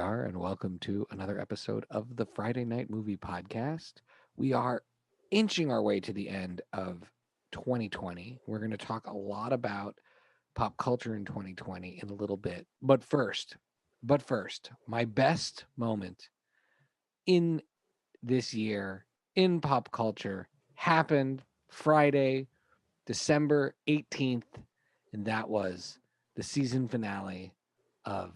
are, and welcome to another episode of the Friday Night Movie Podcast. We are inching our way to the end of 2020. We're going to talk a lot about pop culture in 2020 in a little bit. But first, my best moment in this year in pop culture happened Friday, December 18th, and that was the season finale of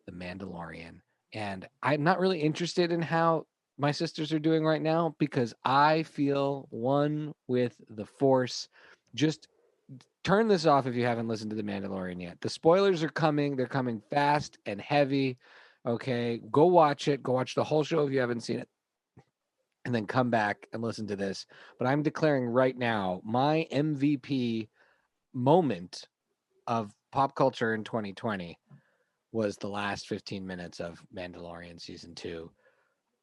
The Mandalorian. And I'm not really interested in how my sisters are doing right now because I feel one with the Force. Just turn this off if you haven't listened to The Mandalorian yet. The spoilers are coming. They're coming fast and heavy. Okay, go watch it. Go watch the whole show if you haven't seen it. And then come back and listen to this. But I'm declaring right now my MVP moment of pop culture in 2020 was the last 15 minutes of Mandalorian season 2.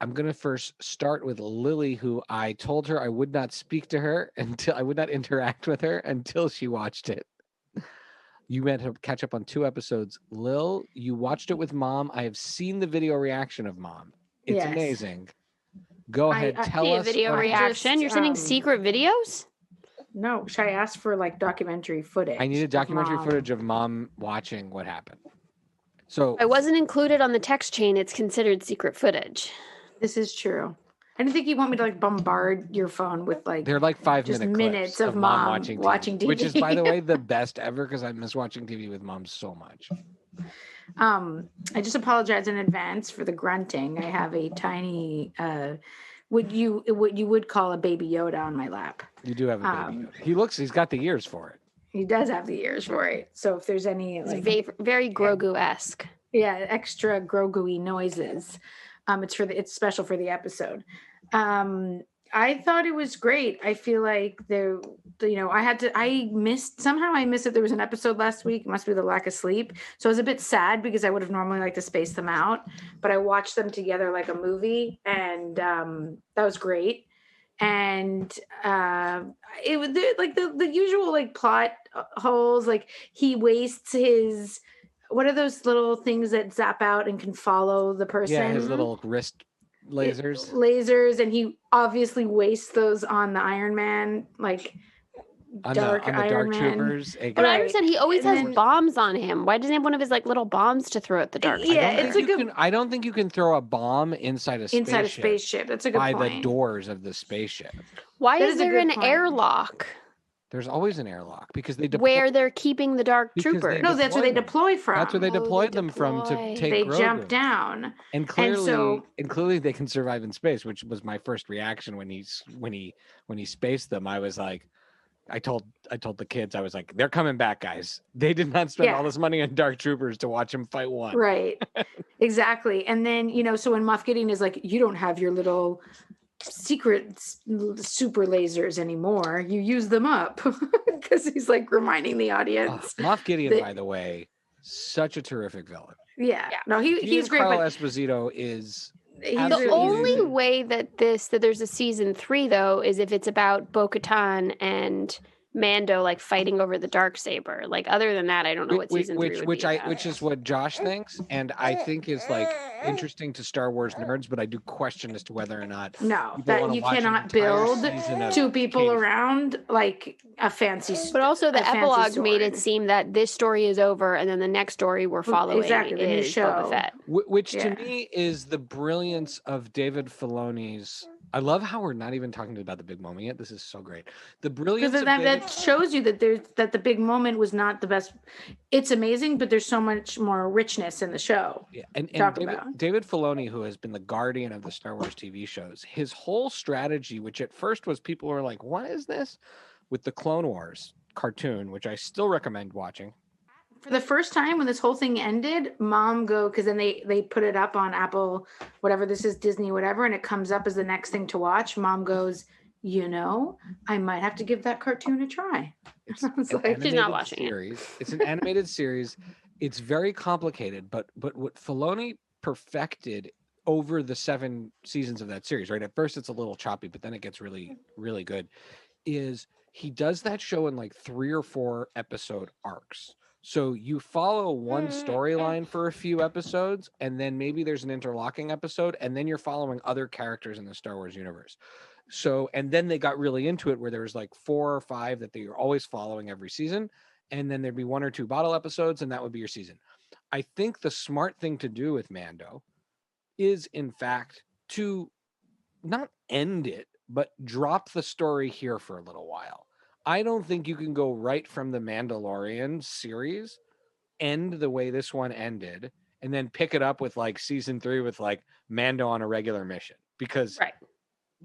I'm going to first start with Lily, who I told her I would not speak to her until I would not interact with her until she watched it. You meant to catch up on 2 episodes. Lil, you watched it with Mom. I have seen the video reaction of Mom. It's Yes. amazing. Go ahead, tell See a us. video reaction. You're sending secret videos? No, Shai asked for like documentary footage. I needed documentary Mom. footage of Mom watching what happened. So I wasn't included on the text chain. It's considered secret footage. This is true. I didn't think you want me to like bombard your phone with like they're like 5 just minute minutes clips of Mom watching TV. which is, by the way, the best ever because I miss watching TV with Mom so much. I just apologize in advance for the grunting. I have a tiny what you would call a baby Yoda on my lap. You do have a baby Yoda. He's got the ears for it. He does have the ears for it. So if there's any It's like very Grogu-esque. yeah, extra Grogu-y noises, it's special for the episode. I thought it was great. I feel like I missed that there was an episode last week. It must be the lack of sleep. So I was a bit sad because I would have normally liked to space them out, but I watched them together like a movie, and that was great. And it was like the usual like plot holes. Like he wastes his, what are those little things that zap out and can follow the person? Yeah, his little wrist lasers, and he obviously wastes those on the Iron Man, like on dark the Iron Dark Man. Troopers. But I understand he always And has then- bombs on him. Why doesn't he have one of his like little bombs to throw at the dark? Yeah, I don't think you can throw a bomb inside a spaceship. That's a good by point. the doors of the spaceship. Why That is is a there good an point. airlock There's always an airlock because they where they're keeping the dark Because they troopers? No, that's where they deploy from. That's where they Oh, deployed they them from to deploy. take They Grogu. jump down. And clearly, so- clearly they can survive in space, which was my first reaction when he spaced them. I was like, I told the kids, I was like, they're coming back, guys. They did not spend Yeah. all this money on Dark Troopers to watch him fight one. Right. Exactly. And then, so when Moff Gideon is like, you don't have your little secret super lasers anymore. You use them up because he's like reminding the Oh, audience. Moff Gideon, that- by the way, such a terrific villain. Yeah. No, he's great. Carl But Esposito is he's absolutely The really only amazing. way that there's a season 3 though is if it's about Bo-Katan and Mando like fighting over the Darksaber. Like other than that, I don't know what season 3 would be about. which is what Josh thinks, and I think is like interesting to Star Wars nerds, but I do question as to whether or not No, people that wanna you watch an cannot entire build season of 2 people Katie. around like a fancy. But also the a fancy epilogue made it sword. seem that this story is over, and then the next story we're following exactly, the new is show. Boba Fett. Which Yeah. to me is the brilliance of David Filoni's. I love how we're not even talking about the big moment yet. This is so great. The brilliance Because of that shows you that the big moment was not the best. It's amazing, but there's so much more richness in the show. Yeah, and talk David, about. David Filoni, who has been the guardian of the Star Wars TV shows, his whole strategy, which at first was people were like, "What is this?" with the Clone Wars cartoon, which I still recommend watching. For the first time when this whole thing ended, Mom because then they put it up on Apple, whatever this is, Disney, whatever, and it comes up as the next thing to watch. Mom goes, I might have to give that cartoon a try. It's I was an like, She's not animated watching it. series. It's an animated series. It's very complicated, but what Filoni perfected over the 7 seasons of that series, right? At first it's a little choppy, but then it gets really, really good. Is he does that show in like 3 or 4 episode arcs. So you follow one storyline for a few episodes, and then maybe there's an interlocking episode, and then you're following other characters in the Star Wars universe. So, and then they got really into it where there was like 4 or 5 that they were always following every season, and then there'd be 1 or 2 bottle episodes, and that would be your season. I think the smart thing to do with Mando is, in fact, to not end it, but drop the story here for a little while. I don't think you can go right from the Mandalorian series, end the way this one ended, and then pick it up with like season 3 with like Mando on a regular mission. Because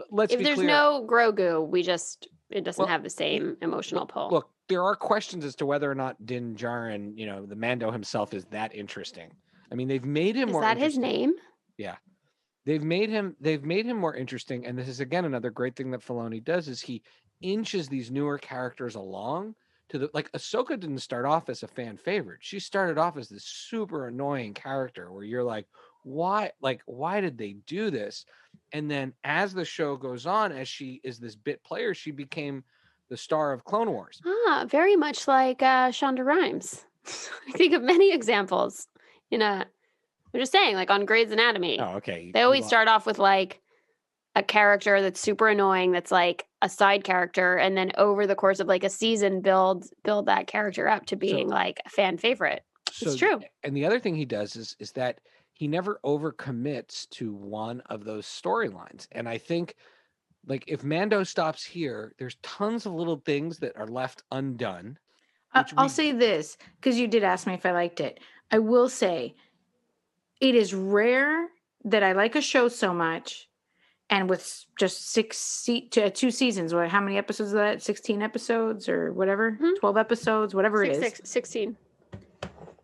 let's if be there's clear, no Grogu, it doesn't have the same emotional pull. Look, there are questions as to whether or not Din Djarin, the Mando himself, is that interesting. I mean, they've made him more interesting. Is that his name? Yeah. They've made him more interesting, and this is again another great thing that Filoni does is he inches these newer characters along to the like Ahsoka didn't start off as a fan favorite. She started off as this super annoying character where you're like, why did they do this? And then as the show goes on, as she is this bit player, she became the star of Clone Wars. Very much like Shonda Rhimes. I think of many examples. I'm just saying, like on Grey's Anatomy. Oh, okay. They always start off with like a character that's super annoying, that's like a side character, and then over the course of like a season, build that character up to being like a fan favorite. It's true. And the other thing he does is that he never overcommits to one of those storylines. And I think, like, if Mando stops here, there's tons of little things that are left undone. I'll say this, because you did ask me if I liked it. I will say, it is rare that I like a show so much, and with just 2 seasons, how many episodes is that? 16 episodes or whatever? 12 episodes, whatever it is. 16.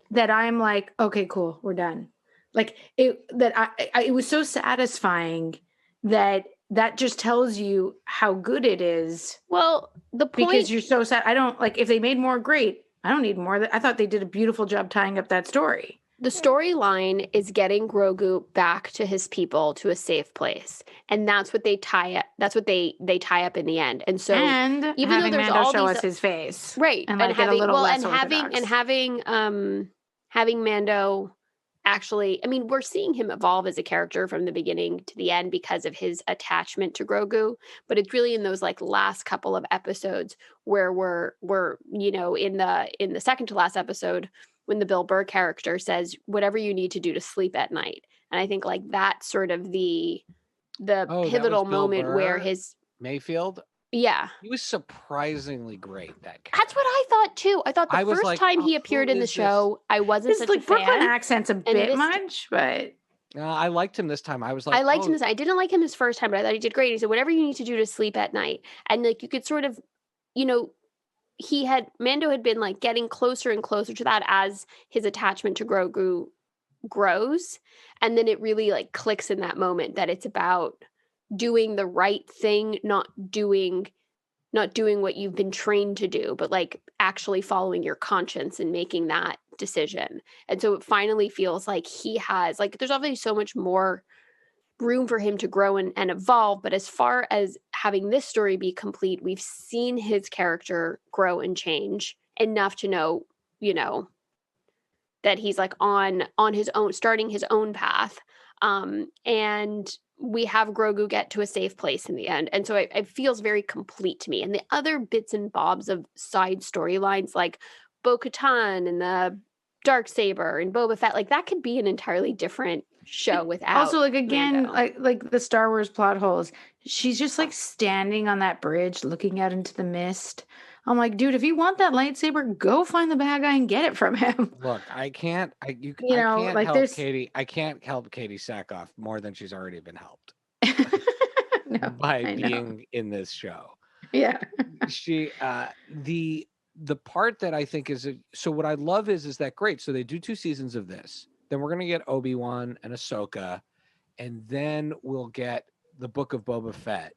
That I'm like, okay, cool, we're done. Like, it was so satisfying that just tells you how good it is. Well, the point... Because you're so sad. I don't, like, if they made more, great. I don't need more. I thought they did a beautiful job tying up that story. The storyline is getting Grogu back to his people, to a safe place, and that's what they tie up. That's what they tie up in the end. And so, even though there's Mando show us his face, right, and like having, having Mando actually, I mean, we're seeing him evolve as a character from the beginning to the end because of his attachment to Grogu. But it's really in those like last couple of episodes where we're in the second to last episode, when the Bill Burr character says, whatever you need to do to sleep at night. And I think like that's sort of the pivotal moment where his Mayfield. Yeah. He was surprisingly great, that character. That's what I thought too. I thought the first time he appeared in the show, I wasn't such a fan. Brooklyn accent's a bit much, but I liked him this time. I liked him this time. I didn't like him his first time, but I thought he did great. He said, whatever you need to do to sleep at night. And like you could sort of, Mando had been like getting closer and closer to that as his attachment to Grogu grows. And then it really like clicks in that moment that it's about doing the right thing, not doing what you've been trained to do, but like actually following your conscience and making that decision. And so it finally feels like he has, like, there's obviously so much more room for him to grow and evolve. But as far as having this story be complete, we've seen his character grow and change enough to know, that he's like on his own, starting his own path. And we have Grogu get to a safe place in the end. And so it feels very complete to me. And the other bits and bobs of side storylines like Bo-Katan and the Darksaber and Boba Fett, like that could be an entirely different show without. Also, like, again, like the Star Wars plot holes. She's just like standing on that bridge looking out into the mist. I'm like, dude, if you want that lightsaber, go find the bad guy and get it from him. Look, I can't help Katie Sackhoff more than she's already been helped by being in this show. Yeah. She, the part that I think is, so what I love is that great. So they do 2 seasons of this. Then we're going to get Obi-Wan and Ahsoka. And then we'll get the Book of Boba Fett.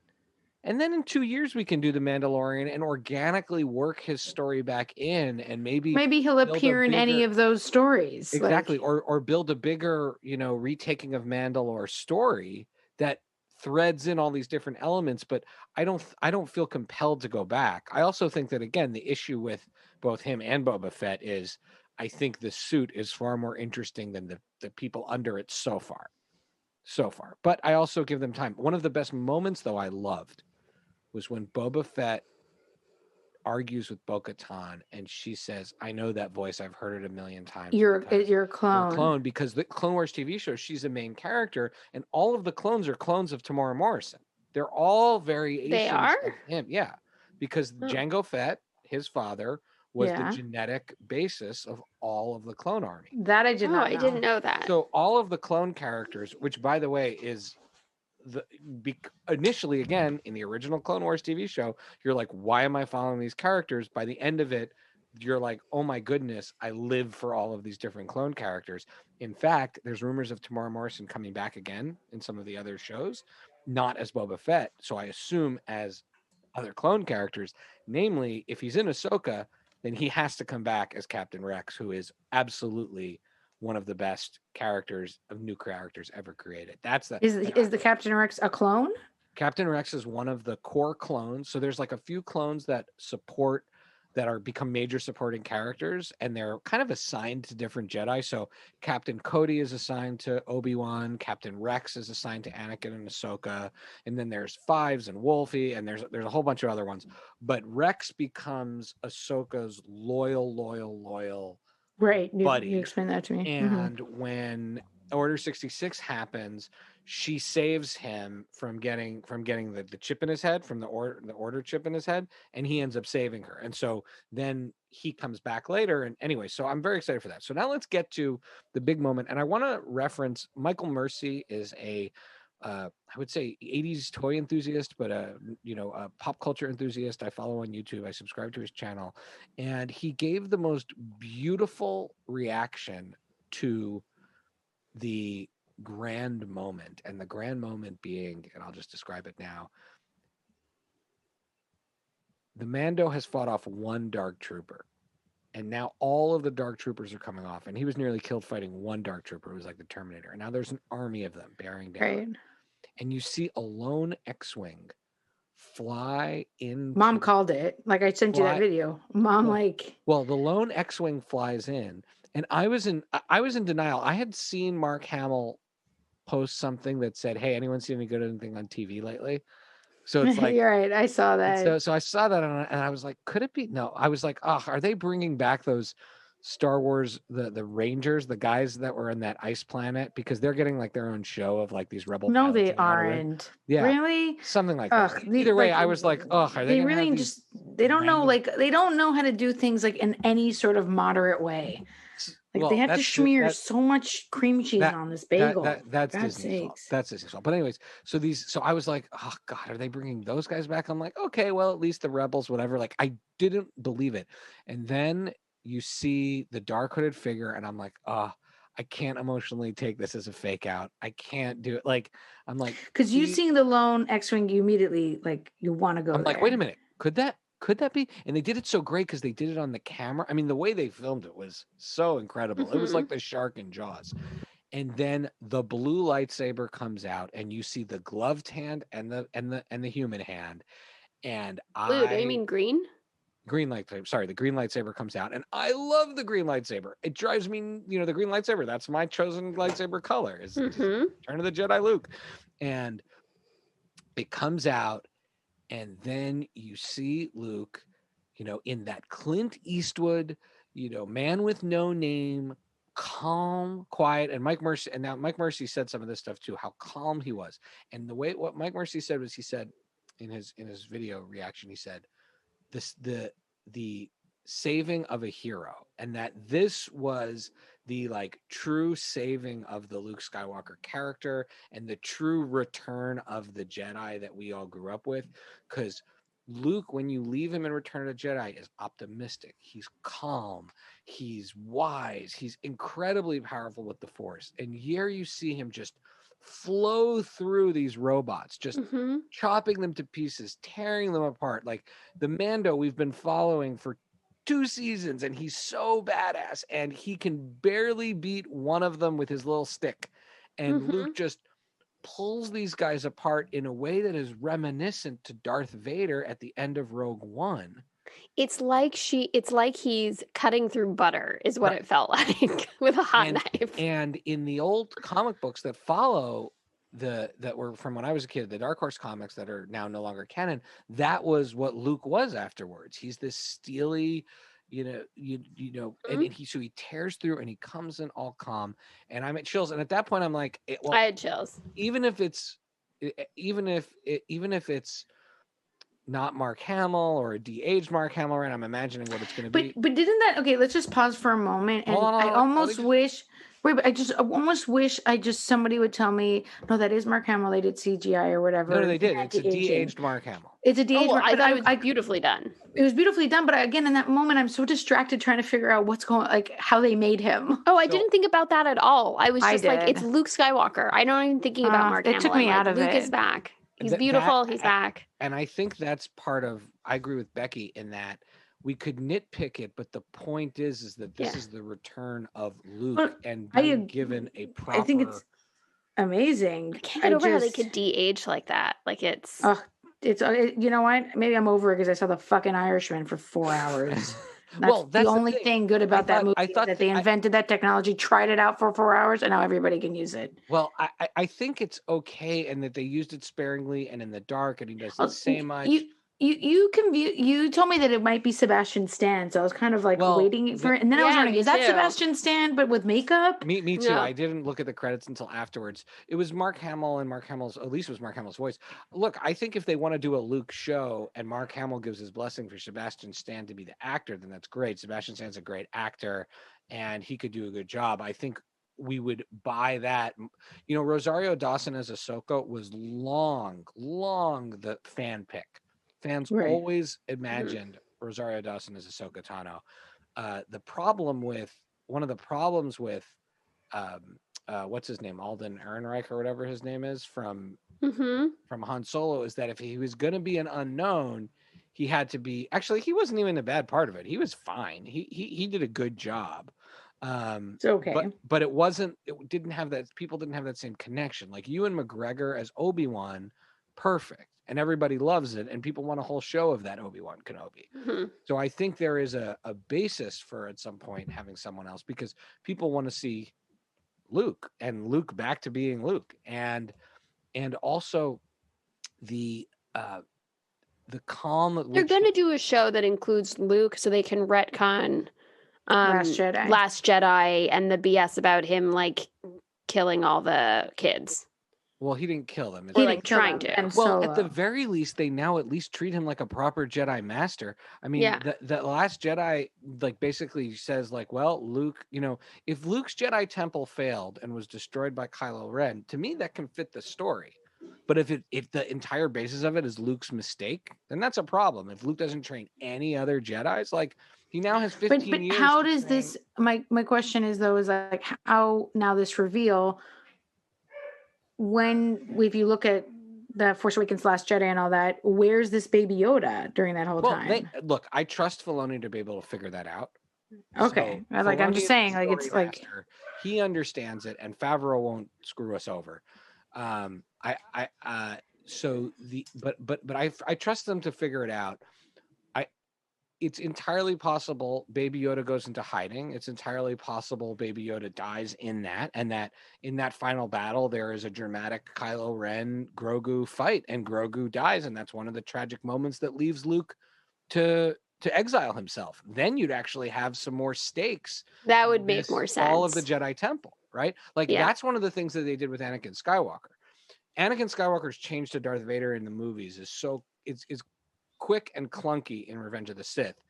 And then in 2 years, we can do The Mandalorian and organically work his story back in, and maybe he'll appear in any of those stories. Exactly. Or build a bigger, retaking of Mandalore story that threads in all these different elements. But I don't feel compelled to go back. I also think that, again, the issue with both him and Boba Fett is I think the suit is far more interesting than the people under it so far. But I also give them time. One of the best moments, though, I loved was when Boba Fett argues with Bo-Katan, and she says, "I know that voice. I've heard it a million times." You're a You're a clone. clone, because the Clone Wars TV show, she's a main character, and all of the clones are clones of Tamora Morrison. They're all variations of him. Yeah, because Jango Fett, his father, was the genetic basis of all of the clone army. That I did not know. I didn't know that. So all of the clone characters, which, by the way, is initially, again, in the original Clone Wars TV show, you're like, why am I following these characters? By the end of it, you're like, oh my goodness, I live for all of these different clone characters. In fact, there's rumors of Tamora Morrison coming back again in some of the other shows, not as Boba Fett, so I assume as other clone characters. Namely, if he's in Ahsoka, then he has to come back as Captain Rex, who is absolutely one of the best characters of new characters ever created. That's the is the Captain Rex a clone? Captain Rex is one of the core clones. So there's like a few clones that become major supporting characters, and they're kind of assigned to different Jedi. So Captain Cody is assigned to Obi-Wan, Captain Rex is assigned to Anakin and Ahsoka, and then there's Fives and Wolfie, and there's a whole bunch of other ones. But Rex becomes Ahsoka's loyal Right. buddy. You explained that to me. And when Order 66 happens, she saves him from getting the chip in his head, from the order chip in his head, and he ends up saving her. And so then he comes back later. And anyway, so I'm very excited for that. So now let's get to the big moment. And I want to reference Michael Mercy is I would say 80s toy enthusiast, but a pop culture enthusiast. I follow on YouTube. I subscribe to his channel, and he gave the most beautiful reaction to the grand moment, and the grand moment being, and I'll just describe it now. The Mando has fought off one dark trooper, and now all of the dark troopers are coming off, and he was nearly killed fighting one dark trooper who was like the Terminator. And now there's an army of them bearing down. Right. And you see a lone X-Wing fly in. Mom called it. Like, I sent you that video. Mom, the lone X-Wing flies in, and I was in denial. I had seen Mark Hamill post something that said, "Hey, anyone seen any good anything on TV lately?" So it's like, you're right. I saw that. So I saw that, and I was like, could it be? No, I was like, oh, are they bringing back those Star Wars, the Rangers, the guys that were in that ice planet, because they're getting like their own show of like these rebel. No, they aren't. Yeah, really, something like that. Either way, I was like, oh, are they really just? They don't know, they don't know how to do things like in any sort of moderate way. Like, they have to smear so much cream cheese on this bagel. That's Disney's fault. That's Disney's fault. But anyways, so I was like, oh God, are they bringing those guys back? I'm like, okay, well, at least the rebels, whatever. Like, I didn't believe it. And then you see the dark hooded figure, and I'm like, oh, I can't emotionally take this as a fake out. I can't do it. Like, I'm like, because you seeing the lone X-Wing, you immediately you want to go. I'm like, wait a minute, could that be? And they did it so great because they did it on the camera. I mean, the way they filmed it was so incredible. It was like the shark in Jaws. And then the blue lightsaber comes out, and you see the gloved hand and the human hand. And blue, do you mean green? Green lightsaber. Sorry, the green lightsaber comes out, and I love the green lightsaber. It drives me, the green lightsaber. That's my chosen lightsaber color. Is Return of the Jedi Luke, and it comes out. And then you see Luke, in that Clint Eastwood, man with no name, calm, quiet, and Mike Mercy said some of this stuff too, how calm he was. And what Mike Mercy said was, he said in his video reaction, he said the saving of a hero, and that this was the true saving of the Luke Skywalker character and the true return of the Jedi that we all grew up with. Because Luke, when you leave him in Return of the Jedi, is optimistic. He's calm. He's wise. He's incredibly powerful with the Force. And here you see him just flow through these robots, just chopping them to pieces, tearing them apart. Like the Mando we've been following for 2 seasons, and he's so badass, and he can barely beat one of them with his little stick. And Luke just pulls these guys apart in a way that is reminiscent to Darth Vader at the end of Rogue One. It's like he's cutting through butter is what Right. it felt like with a hot And knife. and in the old comic books that follow that were from when I was a kid, the Dark Horse comics that are now no longer canon, that was what Luke was afterwards. He's this steely, and he tears through and he comes in all calm, and I'm at chills. And at that point, I'm like, I had chills. even if it's not Mark Hamill or a de-aged Mark Hamill, and I'm imagining what it's going to be. But didn't that, okay, let's just pause for a moment. And Hold on, I almost wish, somebody would tell me, no, that is Mark Hamill. They did CGI or whatever. No, they did. It's a de-aged Mark Hamill. It's a de-aged Mark. I thought it was beautifully done. It was beautifully done. But again, in that moment, I'm so distracted trying to figure out how they made him. Oh, I didn't think about that at all. I was just like, it's Luke Skywalker. I don't even thinking about Mark Hamill. It took me out of it. Luke is back. He's beautiful. He's back. And I think that's part of, I agree with Becky in that we could nitpick it, but the point is that this is the return of Luke and being given a proper. I think it's amazing. I can't get over how they could de-age like that. Like it's you know what? Maybe I'm over it because I saw the fucking Irishman for 4 hours. That's the only thing good about that movie. I thought that they invented that technology, tried it out for 4 hours, and now everybody can use it. Well, I think it's okay, and that they used it sparingly and in the dark, and he doesn't say much. You told me that it might be Sebastian Stan, so I was kind of like waiting for it, and then I was wondering, is that Sebastian Stan but with makeup? Me too. No. I didn't look at the credits until afterwards. It was Mark Hamill, and at least it was Mark Hamill's voice. Look, I think if they want to do a Luke show and Mark Hamill gives his blessing for Sebastian Stan to be the actor, then that's great. Sebastian Stan's a great actor, and he could do a good job. I think we would buy that. Rosario Dawson as Ahsoka was long the fan pick. Fans always imagined Rosario Dawson as Ahsoka Tano. One of the problems with what's his name, Alden Ehrenreich or whatever his name is from Han Solo, is that if he was going to be an unknown, he had to be. Actually, he wasn't even a bad part of it. He was fine. He did a good job. It's okay, but it wasn't. It didn't have that. People didn't have that same connection. Like Ewan McGregor as Obi-Wan, perfect. And everybody loves it, and people want a whole show of that Obi-Wan Kenobi. So I think there is a basis for at some point having someone else, because people want to see Luke and Luke back to being Luke, and also the calm. They're going to do a show that includes Luke, so they can retcon Last Jedi and the BS about him like killing all the kids. Well, he didn't kill them. Or like trying to. Well, at the very least, they now at least treat him like a proper Jedi master. I mean, the Last Jedi like basically says like, well, Luke, if Luke's Jedi temple failed and was destroyed by Kylo Ren, to me that can fit the story. But if the entire basis of it is Luke's mistake, then that's a problem. If Luke doesn't train any other Jedis, like he now has 15 years. But how does this? My question is though, is like how now this reveal. If you look at the Force Awakens, Last Jedi, and all that, where's this Baby Yoda during that whole time? Look, I trust Filoni to be able to figure that out. Okay, so I'm just saying, like it's master, like he understands it, and Favreau won't screw us over. I trust them to figure it out. It's entirely possible Baby Yoda goes into hiding. It's entirely possible Baby Yoda dies in that, and that in that final battle there is a dramatic Kylo Ren Grogu fight, and Grogu dies, and that's one of the tragic moments that leaves Luke to exile himself. Then you'd actually have some more stakes. That would make more sense. All of the Jedi Temple, right? Like that's one of the things that they did with Anakin Skywalker. Anakin Skywalker's change to Darth Vader in the movies is quick and clunky in Revenge of the Sith,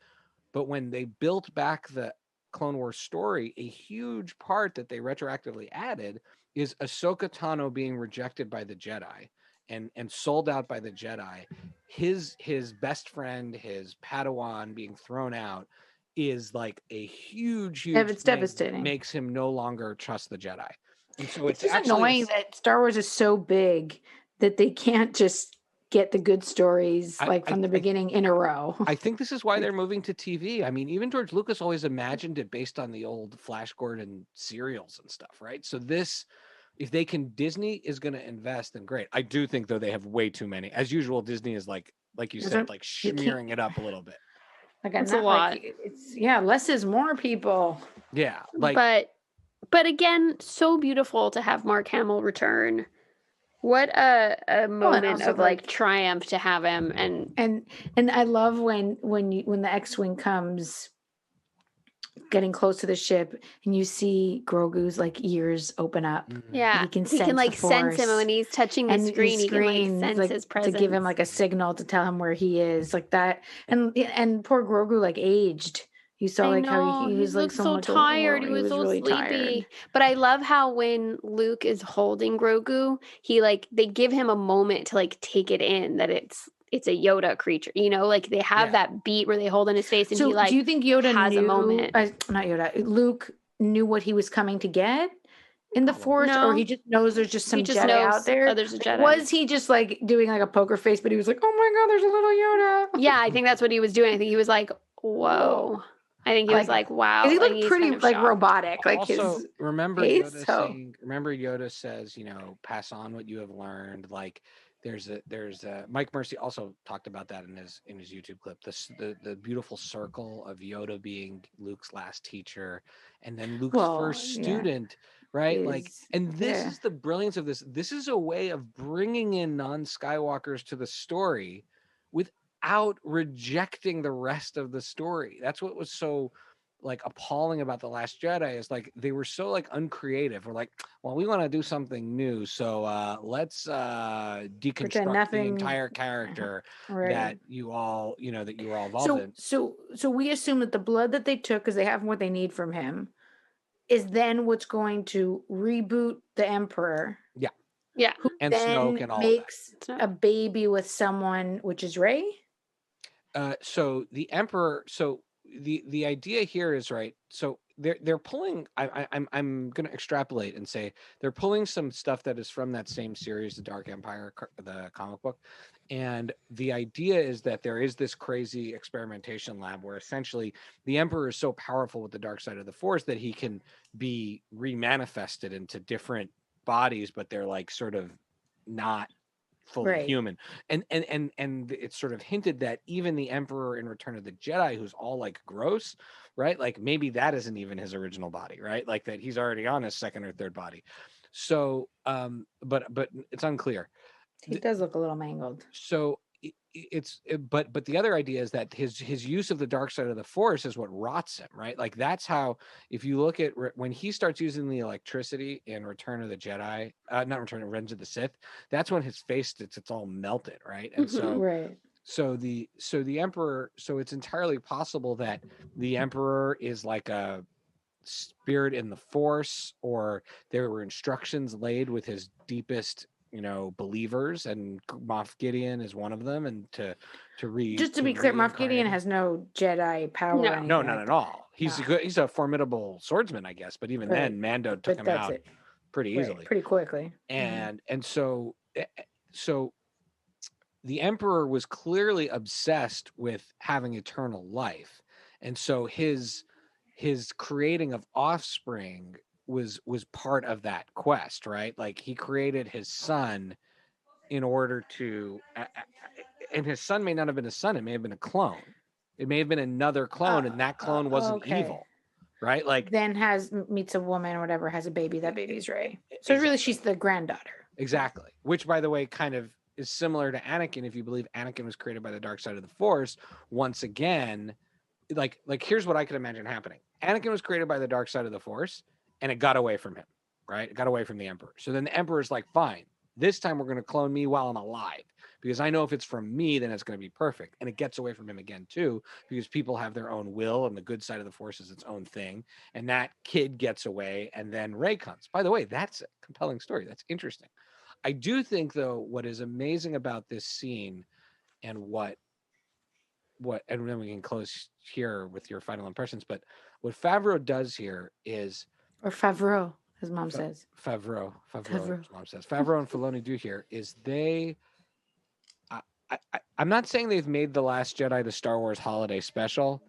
but when they built back the Clone Wars story, a huge part that they retroactively added is Ahsoka Tano being rejected by the Jedi and sold out by the Jedi. His best friend, his Padawan being thrown out is like a huge it's devastating. Makes him no longer trust the Jedi. And so it's just annoying that Star Wars is so big that they can't just get the good stories from the beginning in a row. I think this is why they're moving to TV. I mean, even George Lucas always imagined it based on the old Flash Gordon serials and stuff, right? So if Disney is going to invest, then great. I do think though they have way too many. As usual, Disney is like you said, like smearing it up a little bit. Like It's a lot. Like it's less is more, people. Yeah, like but again, so beautiful to have Mark Hamill return. What a moment also, of like triumph to have him, and I love when the X-wing comes getting close to the ship and you see Grogu's like ears open up. yeah, He can like sense him Force. when he's touching the And screen. He can like sense like, his presence to give him like a signal to tell him where he is, like that. And poor Grogu like aged. You saw like how he was like looked so much tired. He older. was so really sleepy. tired. But I love how when Luke is holding Grogu, he like they give him a moment to like take it in that it's a Yoda creature. You know, like they have that beat where they hold in his face and So he like do you think Yoda has knew, a moment. Not Yoda, Luke knew what he was coming to get in the Force, or he just knows there's just some just Jedi knows out there? there's a Jedi. Was he just like doing like a poker face, but he was like, oh my God, there's a little Yoda? Yeah, I think that's what he was doing. I think he was like, whoa. I think he was like, wow. Because he like, looked he's pretty kind of like shocked. robotic. Like also, his remember face, Yoda says, you know, pass on what you have learned. Like there's a Mike Mercy also talked about that in his YouTube clip. The beautiful circle of Yoda being Luke's last teacher and then Luke's first student, right? Like, and this is the brilliance of this. This is a way of bringing in non-Skywalkers to the story without rejecting the rest of the story. That's what was so like appalling about The Last Jedi, is like they were so like uncreative. We're like, well, we want to do something new, so let's deconstruct the entire character that you all, you know, that you were all involved in. So we assume that the blood that they took, because they have what they need from him, is then what's going to reboot the Emperor. Yeah. Who and then Snoke and all makes a baby with someone, which is Rey. So the Emperor. So the idea here is, right. So they're pulling. I'm going to extrapolate and say they're pulling some stuff that is from that same series, the Dark Empire, the comic book, and the idea is that there is this crazy experimentation lab where essentially the Emperor is so powerful with the dark side of the Force that he can be remanifested into different bodies, but they're like sort of not fully human. And it's sort of hinted that even the Emperor in Return of the Jedi, who's all like gross, right? Like maybe that isn't even his original body, right? Like that he's already on his second or third body. So but it's unclear. He does look a little mangled. So but the other idea is that his use of the dark side of the Force is what rots him, right? Like that's how, if you look at when he starts using the electricity in Return of the Jedi, not Return of Revenge of the Sith, that's when his face it's all melted, right? And so the Emperor, so it's entirely possible that the Emperor is like a spirit in the Force, or there were instructions laid with his deepest, you know, believers, and Moff Gideon is one of them, and to read. Just to be clear, Moff Gideon has no Jedi power. No, not at all. He's a formidable swordsman, I guess, but even then, Mando took him out pretty easily, pretty quickly. And so the Emperor was clearly obsessed with having eternal life, and so his creating of offspring was part of that quest, right? Like he created his son in order to, and his son may not have been a son, it may have been a clone, it may have been another clone, and that clone wasn't evil, right? Like then meets a woman or whatever, has a baby, that baby's Rey. So really she's the granddaughter. Exactly. Which, by the way, kind of is similar to Anakin. If you believe Anakin was created by the dark side of the Force, once again, like here's what I could imagine happening. Anakin was created by the dark side of the Force, and it got away from him, right? It got away from the Emperor. So then the Emperor's like, fine, this time we're going to clone me while I'm alive, because I know if it's from me, then it's going to be perfect. And it gets away from him again, too, because people have their own will, and the good side of the Force is its own thing. And that kid gets away, and then Rey comes. By the way, that's a compelling story. That's interesting. I do think, though, what is amazing about this scene, and and then we can close here with your final impressions, but what Favreau does here is, or Favreau, his mom says. Favreau, his mom says. Favreau and Filoni do here is I'm not saying they've made The Last Jedi the Star Wars holiday special,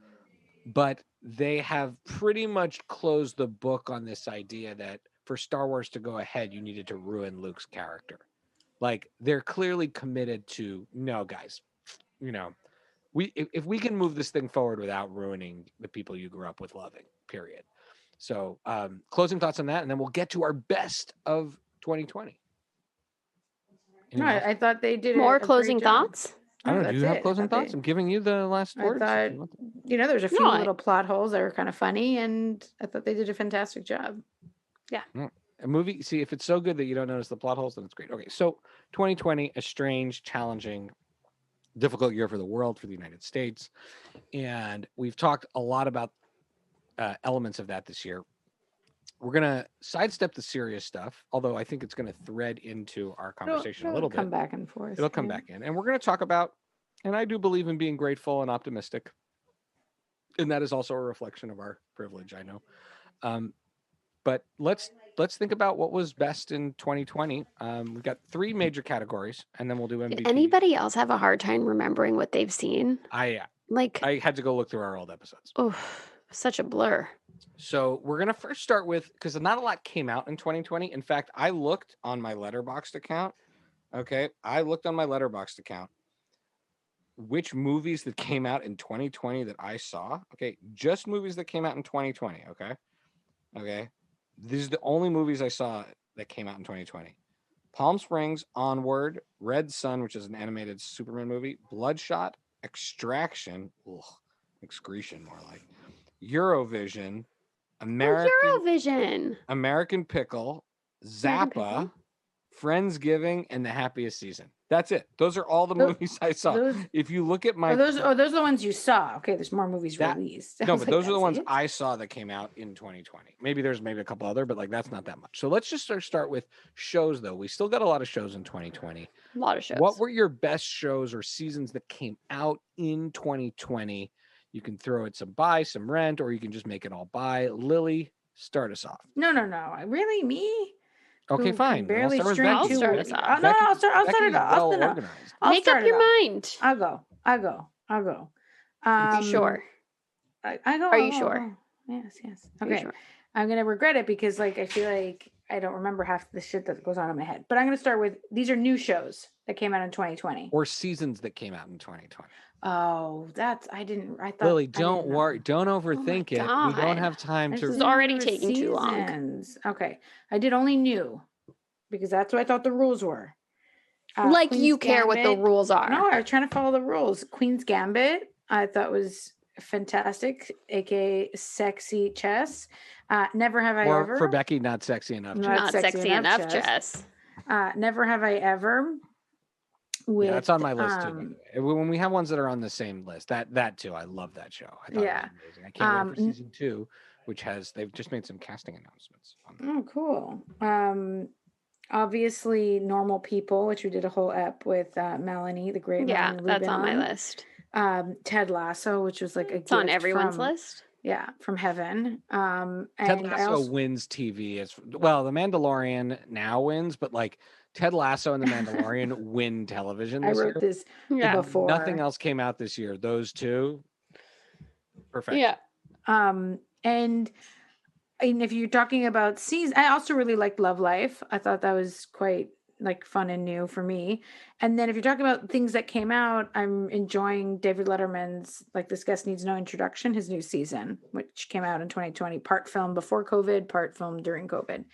but they have pretty much closed the book on this idea that for Star Wars to go ahead, you needed to ruin Luke's character. Like they're clearly committed to, no, guys, you know, if we can move this thing forward without ruining the people you grew up with loving, period. So closing thoughts on that, and then we'll get to our best of 2020. No, Anyone else? I thought they did More a great closing job. thoughts? I don't know. No, Do you that's have it. I closing thought they- thoughts? I'm giving you the last I words. if thought, you want them. there's a few No, little plot holes that were kind of funny, and I thought they did a fantastic job. A movie, see, if it's so good that you don't notice the plot holes, then it's great. Okay, so 2020, a strange, challenging, difficult year for the world, for the United States. And we've talked a lot about elements of that this year. We're going to sidestep the serious stuff, although I think it's going to thread into our conversation a little bit. Come back and forth. It'll come back in. And we're going to talk about, and I do believe in being grateful and optimistic. And that is also a reflection of our privilege, I know. But let's think about what was best in 2020. We've got 3 major categories, and then we'll do MVP. Did anybody else have a hard time remembering what they've seen? I had to go look through our old episodes. Oh, such a blur. So we're going to first start with, because not a lot came out in 2020. In fact, I looked on my Letterboxd account. Okay. I looked on my Letterboxd account which movies that came out in 2020 that I saw. Okay. Just movies that came out in 2020. Okay. Okay. These are the only movies I saw that came out in 2020. Palm Springs, Onward, Red Sun, which is an animated Superman movie, Bloodshot, Extraction, excretion more like, Eurovision, Eurovision. American Pickle, Zappa, Friendsgiving, and The Happiest Season. That's it. Those are all the movies I saw. If you look at my... those are the ones you saw. Okay, there's more movies released. No, but those are the ones I saw that came out in 2020. Maybe there's a couple other, but that's not that much. So let's just start with shows, though. We still got a lot of shows in 2020. A lot of shows. What were your best shows or seasons that came out in 2020? You can throw it some buy, some rent, or you can just make it all buy. Lily, start us off. No. Really, me? Okay, fine. Barely I'll start us off. No, I'll start it off. Make up your mind. I'll go. Be sure. I go. Are you sure? Yes. Okay. Sure? I'm gonna regret it because I feel like I don't remember half the shit that goes on in my head. But I'm gonna start with these are new shows that came out in 2020 or seasons that came out in 2020. Oh, I thought Lily, don't worry. Don't overthink it. God. We don't have time to. It's already taking too long. Okay. I did only new because that's what I thought the rules were. Like Queen's you care Gambit. what the rules are. No, I was trying to follow the rules. Queen's Gambit, I thought was fantastic, aka sexy chess. Never have I ever. For Becky, not sexy enough. Not sexy enough chess. Never have I ever. Yeah, that's on my list too. When we have ones that are on the same list, that too, I love that show. I thought it was amazing. I can't wait for season 2, which they've just made some casting announcements on that. Oh, cool. Obviously, Normal People, which we did a whole ep with Melanie, the great Melanie Rubin. That's on my list. Ted Lasso, which was it's on everyone's list. Yeah, from heaven. Ted Lasso wins TV. The Mandalorian now wins, but Ted Lasso and The Mandalorian win television this year. I wrote this before. Nothing else came out this year. Those two, perfect. Yeah. And if you're talking about seasons, I also really liked Love Life. I thought that was quite fun and new for me. And then if you're talking about things that came out, I'm enjoying David Letterman's This Guest Needs No Introduction, his new season, which came out in 2020, part film before COVID, part film during COVID.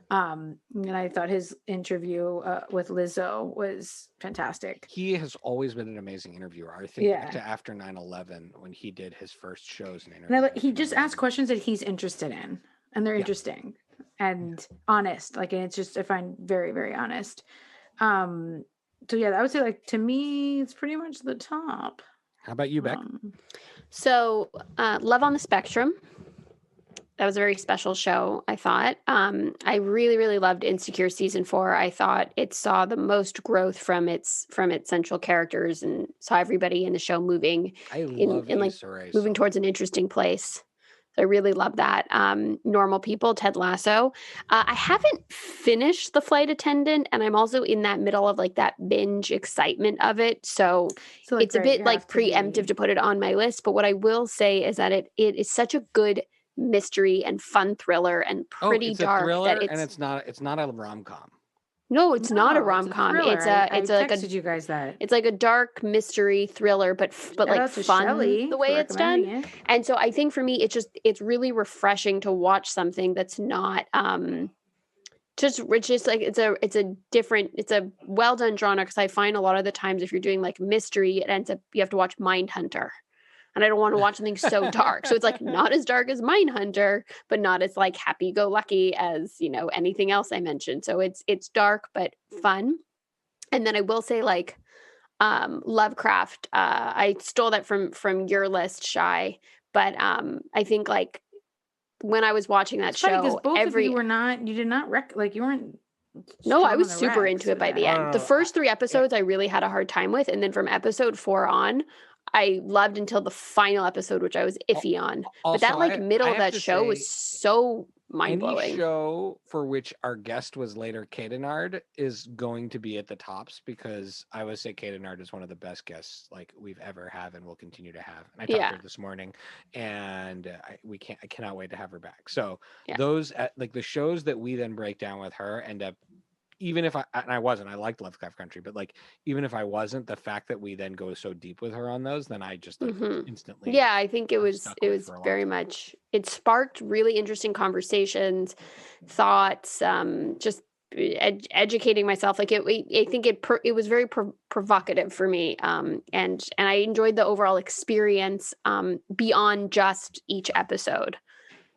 And I thought his interview with Lizzo was fantastic. He has always been an amazing interviewer. I think back to after 9/11 when he did his first shows and interviews. He just asks questions that he's interested in, and they're interesting and honest. And it's just I find very, very honest. So I would say to me, it's pretty much the top. How about you, Beck? So Love on the Spectrum. That was a very special show, I thought. I really, really loved Insecure season 4. I thought it saw the most growth from its central characters and saw everybody in the show moving moving towards an interesting place. So I really love that. Normal People, Ted Lasso. I haven't finished The Flight Attendant, and I'm also in that middle of that binge excitement of it. So it's a bit preemptive to put it on my list. But what I will say is that it is such a good mystery and fun thriller and pretty dark. A thriller, and it's not a rom-com. No, it's not a No, rom-com. thriller. It's I like texted you guys that. it's like a dark mystery thriller, but Shout like out to fun Shelley the for way it's done. recommending it. And so I think for me, it's really refreshing to watch something that's not just like it's a well done genre, because I find a lot of the times if you're doing like mystery, it ends up you have to watch Mindhunter. And I don't want to watch something so dark. So it's like not as dark as Mindhunter, but not as like happy-go-lucky as, anything else I mentioned. So it's dark but fun. And then I will say, like, Lovecraft, I stole that from your list, Shai. But I think, like, when I was watching that It's funny because show, both of you were not. You did not you weren't. No, I strong was on the super Rex into it for by that. the end. The first 3 episodes I really had a hard time with, and then from episode 4 on, I loved until the final episode, which I was iffy on. But that Also, middle I of have that to show say, was so mind any blowing. show for which our guest was later Cadenard is going to be at the tops, because I would say Cadenard is one of the best guests like we've ever have and will continue to have. And I talked to her this morning, and I cannot wait to have her back. So those like the shows that we then break down with her end up, even if I liked Lovecraft Country, but like even if I wasn't, the fact that we then go so deep with her on those, then I just like instantly. Yeah, I think it was very time. much, it sparked really interesting conversations, thoughts, just educating myself. Like I think it was very provocative for me, and I enjoyed the overall experience beyond just each episode.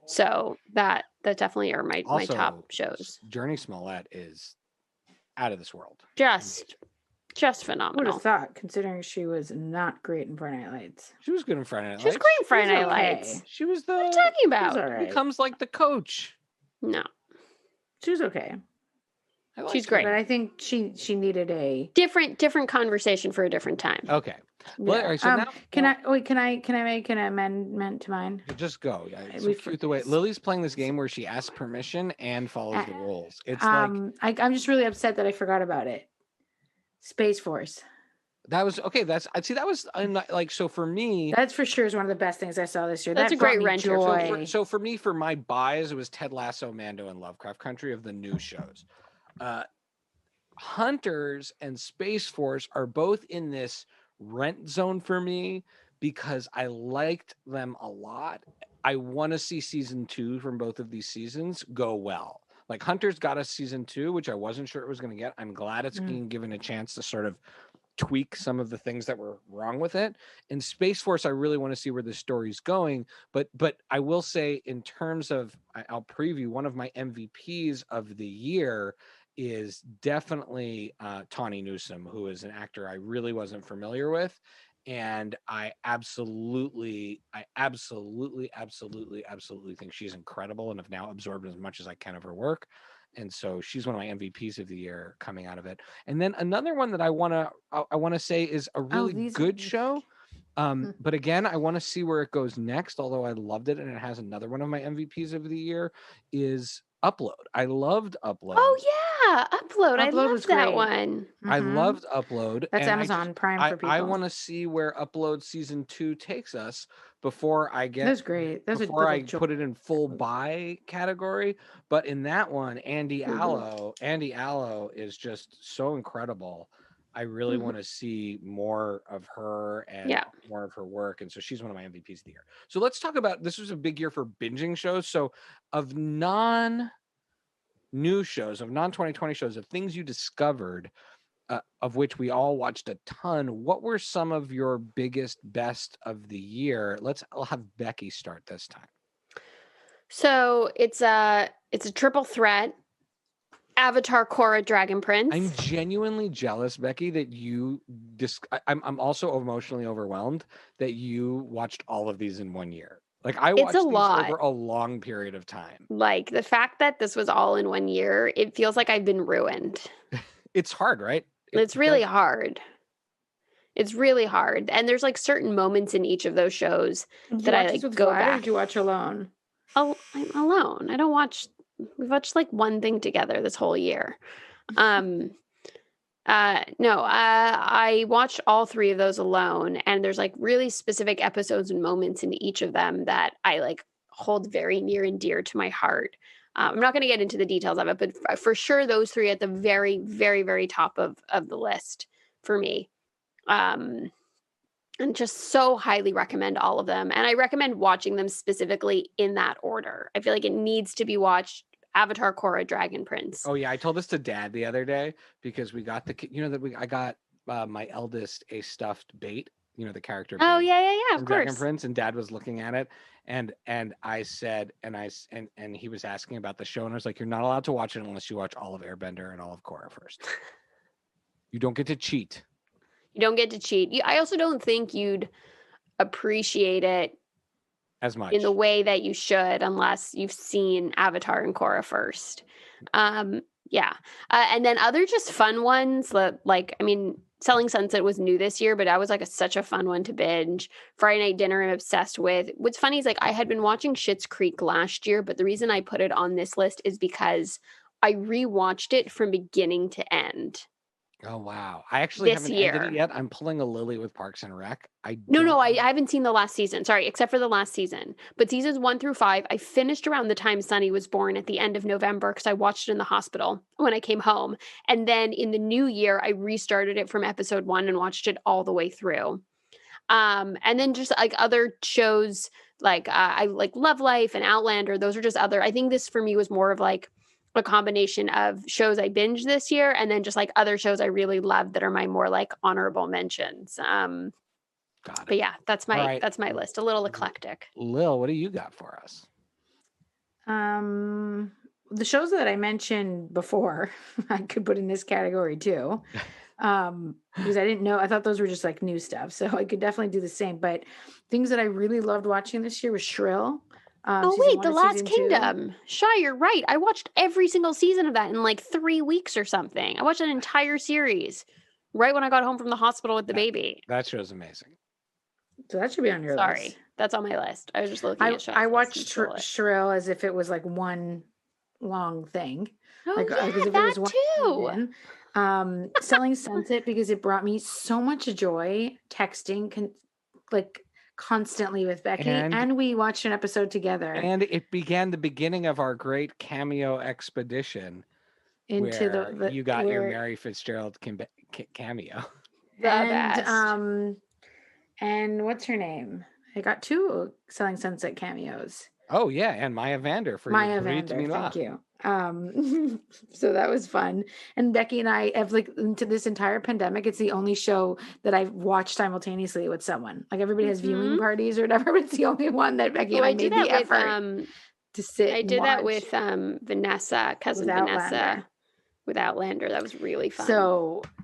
So that definitely are my top shows. Journey Smollett is out of this world. Just phenomenal. Would have thought, considering she was not great in Friday Night Lights. She was good in Friday Night Lights. She was great in Friday Night Lights. She was the. What are you talking about? Right. Becomes like the coach. No, she was okay. She's great, but I think she needed a different conversation for a different time. Okay. Yeah. Well, all right, so now, can I make an amendment to mine? Just go. Yeah, it's so cute the way Lily's playing this game where she asks permission and follows the rules. It's I'm just really upset that I forgot about it. Space Force. That was okay. That was like, so for me, that's for sure is one of the best things I saw this year. That's a great renter. So for me, for my buys, it was Ted Lasso, Mando, and Lovecraft Country of the new shows. Hunters and Space Force are both in this rent zone for me because I liked them a lot. I want to see season 2 from both of these seasons go well. Like Hunters got a season 2, which I wasn't sure it was going to get. I'm glad it's being given a chance to sort of tweak some of the things that were wrong with it. In Space Force, I really want to see where the story's going. But I will say, in terms of, I'll preview, one of my MVPs of the year is definitely Tawny Newsome, who is an actor I really wasn't familiar with. And I absolutely think she's incredible and have now absorbed as much as I can of her work. And so she's one of my MVPs of the year coming out of it. And then another one that I want to say is a really good show. But again, I want to see where it goes next, although I loved it and it has another one of my MVPs of the year is Upload. I loved Upload. Oh yeah, Upload. I loved that one. I loved Upload. That's Amazon Prime for people. I want to see where Upload season 2 takes us before I get. That's great. Before I put it in full buy category. But in that one, Andy Allo is just so incredible. I really want to see more of her and more of her work. And so she's one of my MVPs of the year. So let's talk about, this was a big year for binging shows. So of non-new shows, of non-2020 shows, of things you discovered, of which we all watched a ton, what were some of your biggest, best of the year? I'll have Becky start this time. So it's a triple threat. Avatar, Korra, Dragon Prince. I'm genuinely jealous, Becky, that you I'm also emotionally overwhelmed that you watched all of these in 1 year. Like I watched these over a long period of time. Like the fact that this was all in 1 year, it feels like I've been ruined. It's hard, right? It's really hard. It's really hard. And there's like certain moments in each of those shows that I like go back. Or did you watch alone? I'm alone. I don't watch. We've watched like one thing together this whole year. No, I watched all 3 of those alone, and there's like really specific episodes and moments in each of them that I like hold very near and dear to my heart. I'm not going to get into the details of it, but for sure those three at the very, very, very top of the list for me. And just so highly recommend all of them. And I recommend watching them specifically in that order. I feel like it needs to be watched: Avatar, Korra, Dragon Prince. Oh yeah, I told this to Dad the other day because we got I got my eldest a stuffed bait, the character bait. Oh yeah, of Dragon course. Prince, and Dad was looking at it, and I said, and he was asking about the show, and I was like, you're not allowed to watch it unless you watch all of Airbender and all of Korra first. You don't get to cheat. You don't get to cheat. I also don't think you'd appreciate it as much in the way that you should unless you've seen Avatar and Korra first. Yeah. And then other just fun ones, like, I mean, Selling Sunset was new this year, but that was like such a fun one to binge. Friday Night Dinner I'm obsessed with. What's funny is like I had been watching Schitt's Creek last year, but the reason I put it on this list is because I rewatched it from beginning to end. Oh wow! I actually haven't ended it yet. I'm pulling a Lily with Parks and Rec. I haven't seen the last season. Sorry, except for the last season. But seasons 1 through 5, I finished around the time Sunny was born at the end of November because I watched it in the hospital when I came home. And then in the new year, I restarted it from episode 1 and watched it all the way through. And then just like other shows, like I like Love Life and Outlander. Those are just other. I think this for me was more of like a combination of shows I binged this year and then just like other shows I really loved that are my more like honorable mentions. But yeah, that's my list. A little eclectic. Lil, what do you got for us? The shows that I mentioned before, I could put in this category too. Because I didn't know, I thought those were just like new stuff. So I could definitely do the same. But things that I really loved watching this year was Shrill. The Last Kingdom. Shai, you're right. I watched every single season of that in like 3 weeks or something. I watched an entire series right when I got home from the hospital with the baby. That show's amazing. So that should be on your list. Sorry, that's on my list. I was just looking at Shai's I watched Shrill as if it was like one long thing. Oh, like, yeah, as if that it was one too. Selling Sunset because it brought me so much joy texting constantly with Becky, and we watched an episode together. And it began the beginning of our great cameo expedition into where you got your Mary Fitzgerald cameo. And what's her name? I got 2 Selling Sunset cameos. Oh yeah, and Maya Vander for Maya Vander. Thank you. So that was fun. And Becky and I have into this entire pandemic, it's the only show that I've watched simultaneously with someone. Like everybody has viewing parties or whatever, but it's the only one that Becky and I made the effort to sit. I did that with Vanessa, cousin Vanessa, with Outlander. That was really fun.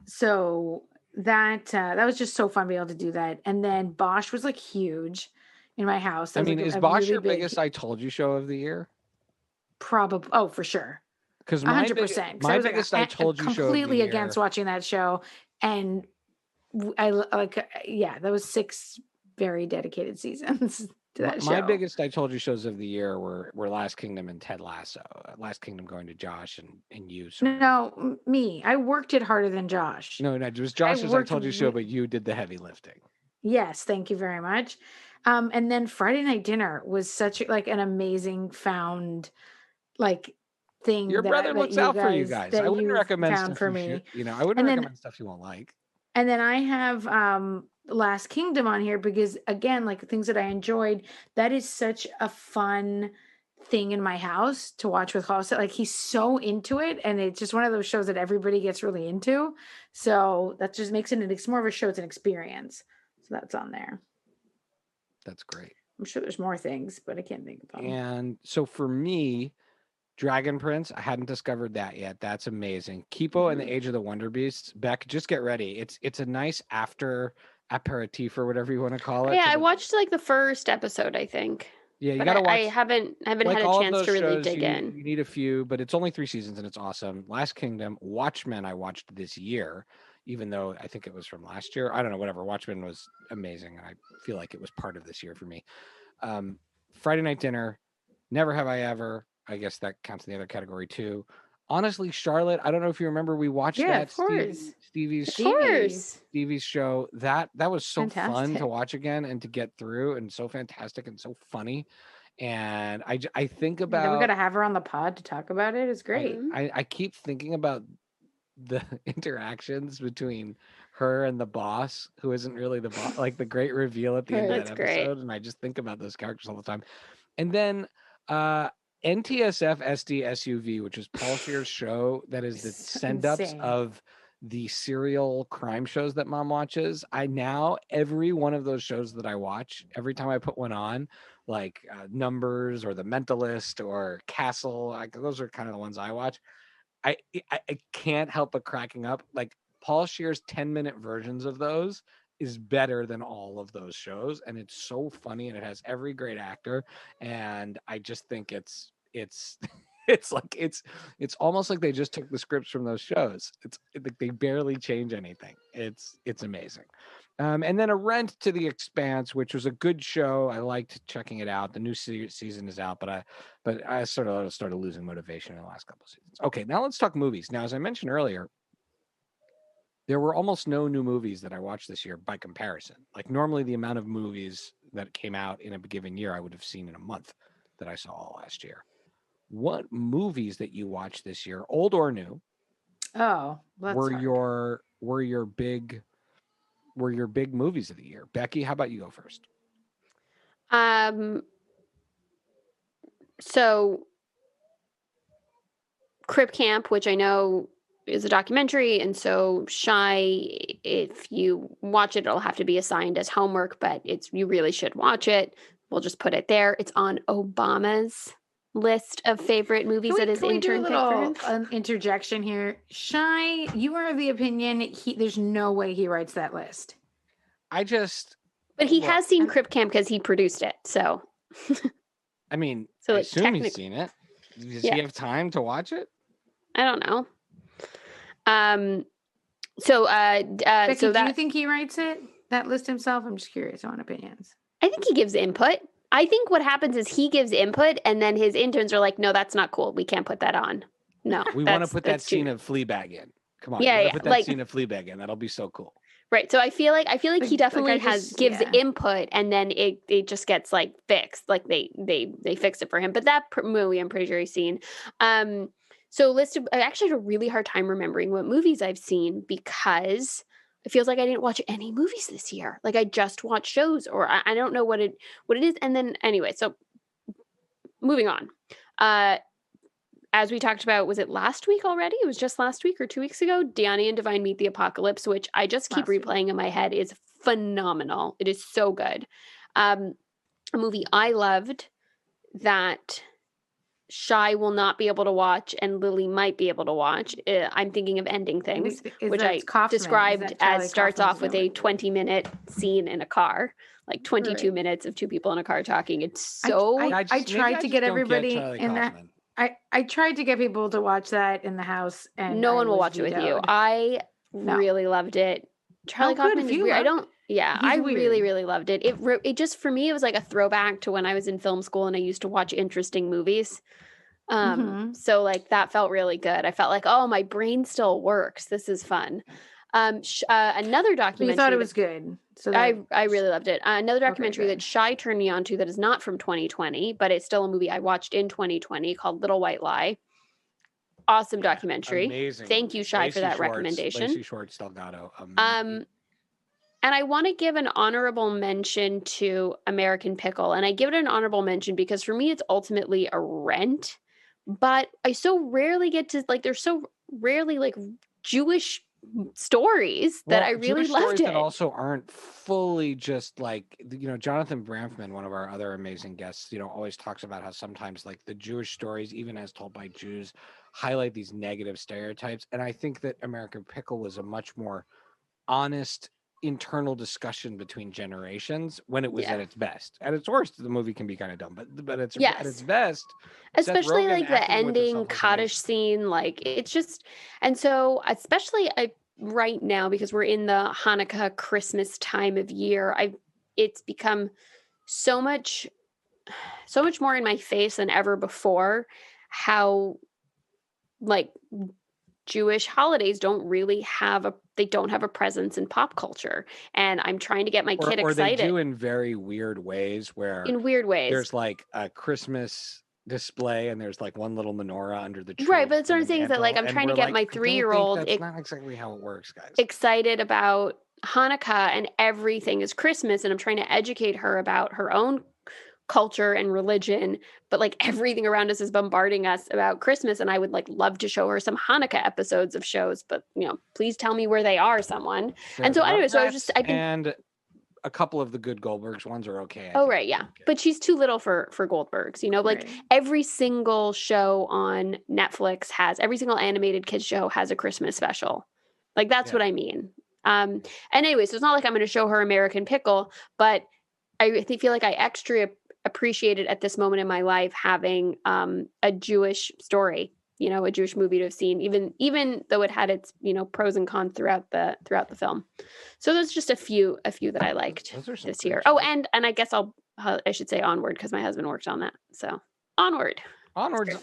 So that was just so fun being able to do that. And then Bosch was like huge in my house. Is Bosch really your biggest I Told You show of the year? Probably. Oh, for sure. Because 100%. My biggest I Told You show completely against watching that show. And that was 6 very dedicated seasons to that show. My biggest I Told You shows of the year were Last Kingdom and Ted Lasso. Last Kingdom going to Josh and you. No, me. I worked it harder than Josh. No, it was Josh's I Told You show, but you did the heavy lifting. Yes, thank you very much. And then Friday Night Dinner was such an amazing found thing. Your brother looks out for you guys. I wouldn't recommend stuff for me. I wouldn't recommend stuff you won't like. And then I have Last Kingdom on here because again, things that I enjoyed. That is such a fun thing in my house to watch with Jose. He's so into it, and it's just one of those shows that everybody gets really into. So that just makes it's more of a show. It's an experience. So that's on there. That's great. I'm sure there's more things, but I can't think of them. And so for me, Dragon Prince, I hadn't discovered that yet. That's amazing. Kipo and the Age of the Wonder Beasts. Beck, just get ready. It's a nice after aperitif or whatever you want to call it. Yeah, I watched the first episode, I think. Yeah, you gotta watch. I haven't had a chance to really dig in. You need a few, but it's only 3 seasons and it's awesome. Last Kingdom, Watchmen, I watched this year, even though I think it was from last year. I don't know, whatever. Watchmen was amazing. I feel like it was part of this year for me. Friday Night Dinner, Never Have I Ever. I guess that counts in the other category too. honestly, Charlotte, I don't know if you remember, we watched Yeah, that of course. Stevie's Of course. Stevie's show. That was so fun to Fantastic. watch again and to get through, and so fantastic and so funny. And I think And then we about got to have her on the pod to talk about it. It's great. I keep thinking about the interactions between her and the boss, who isn't really the boss, like the great reveal at the end of That's that great. episode. And I just think about those characters all the time. And then NTSF SD SUV, which is Paul Scheer's show that is the So send-ups insane. of the serial crime shows that mom watches. I now, every one of those shows that I watch, every time I put one on, like Numbers or The Mentalist or Castle, like those are kind of the ones I watch. I can't help but cracking up. Like Paul Scheer's 10-minute versions of those is better than all of those shows, and it's so funny, and it has every great actor, and I just think it's it's almost like they just took the scripts from those shows. It's like they barely change anything. It's amazing. And then A Rent to the Expanse, which was a good show. I liked checking it out. The new season is out, but I sort of started losing motivation in the last couple of seasons. Okay, now let's talk movies. Now, as I mentioned earlier, there were almost no new movies that I watched this year by comparison. Like normally the amount of movies that came out in a given year I would have seen in a month that I saw all last year. What movies that you watched this year, old or new, Oh, that's were hard. your big movies of the year? Becky, how about you go first? So Crip Camp, which I know is a documentary, and so Shai, if you watch it, it'll have to be assigned as homework, but you really should watch it. We'll just put it there. It's on Obama's list of favorite movies that his Can we do a intern picked for him. little interjection here? Shai, you are of the opinion there's no way he writes that list. But he has seen Crip Camp because he produced it. So, I mean, so I assume he's seen it. Does he have time to watch it? I don't know. Becky, So do you think he writes that list himself? I'm just curious on opinions. I think he gives input. I think what happens is he gives input, and then his interns are like, "No, that's not cool. We can't put that on. No, we want to put that scene of Fleabag in. Come on, put that scene of Fleabag in. That'll be so cool." Right. So I feel like he definitely gives input, and then it just gets like fixed. Like they fix it for him. But that movie, I'm pretty sure he's seen. So I actually had a really hard time remembering what movies I've seen because it feels like I didn't watch any movies this year. Like I just watched shows, or I don't know what it is. And then anyway, so moving on. As we talked about, was it last week already? It was just last week or 2 weeks ago. Deanna and Divine Meet the Apocalypse, which I just keep replaying in my head, is phenomenal. It is so good. A movie I loved that Shai will not be able to watch and Lily might be able to watch. I'm thinking of Ending Things, which I described as starts off with a 20-minute scene in a car, like 22 minutes of two people in a car talking. It's so... I tried to get everybody in that. I tried to get people to watch that in the house, and no one will watch it with you. I really loved it. Charlie Kaufman is weird. I really, really loved it. It just, for me, it was like a throwback to when I was in film school and I used to watch interesting movies. So like that felt really good. I felt like, oh, my brain still works. This is fun. Another documentary. You thought it was good. So I really loved it. Another documentary that Shai turned me on to that is not from 2020, but it's still a movie I watched in 2020 called Little White Lie. Awesome documentary. Amazing. Thank you, Shai, for that recommendation. Lacey Schwartz Delgado. And I want to give an honorable mention to American Pickle. And I give it an honorable mention because for me, it's ultimately a Rent. But I so rarely get to, like, there's so rarely, like, Jewish stories that I really Jewish loved stories it. That also aren't fully just like, Jonathan Bramfman, one of our other amazing guests, always talks about how sometimes like the Jewish stories, even as told by Jews, highlight these negative stereotypes. And I think that American Pickle was a much more honest internal discussion between generations when it was at its best. At its worst, the movie can be kind of dumb, but it's at its best, especially like the ending Kaddish scene, like it's just, and so especially right now, because we're in the Hanukkah Christmas time of year, it's become so much more in my face than ever before how like Jewish holidays don't have a presence in pop culture. And I'm trying to get my kid Or they excited do in very weird ways where in weird ways. there's like a Christmas display and there's like one little menorah under the tree. Right, but that's what and I'm the saying is that like mantle, I'm and trying to we're get like, my I don't think 3-year-old that's not exactly how it works, guys. excited about Hanukkah, and everything is Christmas, and I'm trying to educate her about her own culture and religion, but like everything around us is bombarding us about Christmas, and I would like love to show her some Hanukkah episodes of shows, but please tell me where they are, someone. And so anyway, so I've been and a couple of the good Goldbergs ones are okay. Oh, right, yeah. But she's too little for Goldbergs, like Right. every single show on Netflix every single animated kids show has a Christmas special. Like that's what I mean. And anyway, so it's not like I'm going to show her American Pickle, but I feel like I extra appreciate it at this moment in my life having a Jewish story, a Jewish movie to have seen, even though it had its pros and cons throughout the film. So there's just a few that I liked this year. Oh, and I guess I should say Onward because my husband worked on that. So Onward's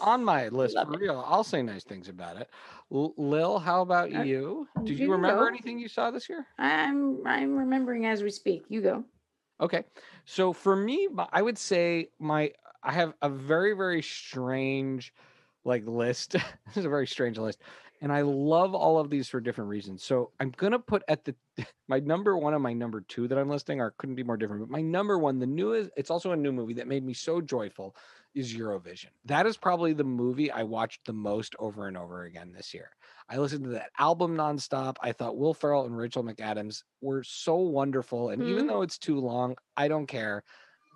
on my list Love for it. real. I'll say nice things about it. Lil, how about you? Did you remember anything you saw this year? I'm remembering as we speak. You go. Okay. So for me, I would say I have a very, very strange list. This is a very strange list. And I love all of these for different reasons. So I'm going to put at my number one and my number two that I'm listing couldn't be more different. But my number one, it's also a new movie that made me so joyful, is Eurovision. That is probably the movie I watched the most over and over again this year. I listened to that album nonstop. I thought Will Ferrell and Rachel McAdams were so wonderful. And even though it's too long, I don't care.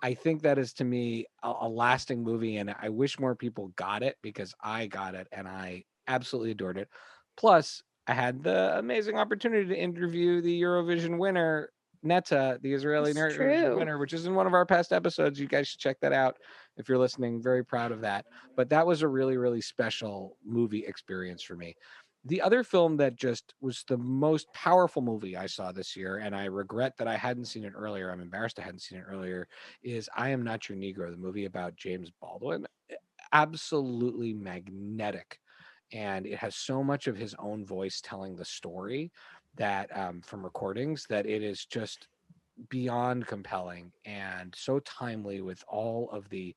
I think that is, to me, a lasting movie. And I wish more people got it because I got it and I absolutely adored it. Plus, I had the amazing opportunity to interview the Eurovision winner, Netta, the Israeli Eurovision winner, which is in one of our past episodes. You guys should check that out if you're listening. Very proud of that. But that was a really, really special movie experience for me. The other film that just was the most powerful movie I saw this year, and I regret that I hadn't seen it earlier, I'm embarrassed I hadn't seen it earlier, is I Am Not Your Negro, the movie about James Baldwin. Absolutely magnetic. And it has so much of his own voice telling the story that from recordings that it is just beyond compelling and so timely with all of the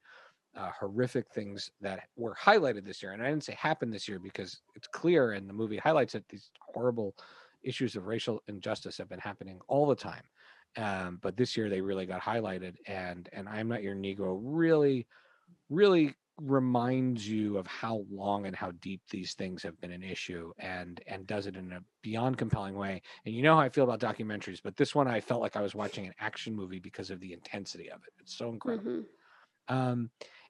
horrific things that were highlighted this year. And I didn't say happened this year because it's clear and the movie highlights that these horrible issues of racial injustice have been happening all the time. But this year they really got highlighted, and I'm Not Your Negro really, really reminds you of how long and how deep these things have been an issue, and does it in a beyond compelling way. And you know how I feel about documentaries, but this one I felt like I was watching an action movie because of the intensity of it. It's so incredible.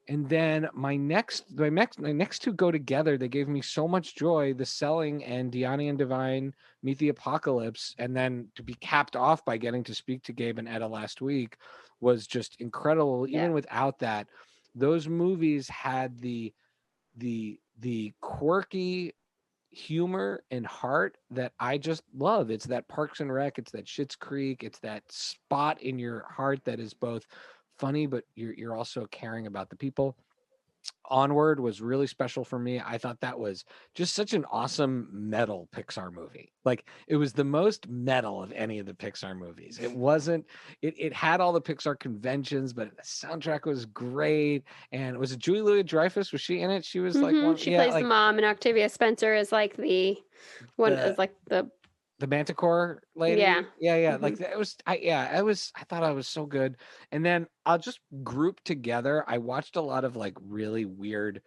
And then my next two go together. They gave me so much joy. The Selling and Deani and Divine Meet the Apocalypse, and then to be capped off by getting to speak to Gabe and Etta last week was just incredible. Yeah. Even without that, those movies had the quirky humor and heart that I just love. It's that Parks and Rec, it's that Schitt's Creek, it's that spot in your heart that is both funny, but you're also caring about the people. Onward was really special for me. I thought that was just such an awesome metal Pixar movie. Like, it was the most metal of any of the Pixar movies. It wasn't, it had all the Pixar conventions, but the soundtrack was great. And was it Julie Louis-Dreyfus? Was she in it? She was like one. She plays the mom, and Octavia Spencer is like the one, is like the Manticore lady. Yeah. Like that was, I thought I was so good. And then I'll just group together. I watched a lot of like really weird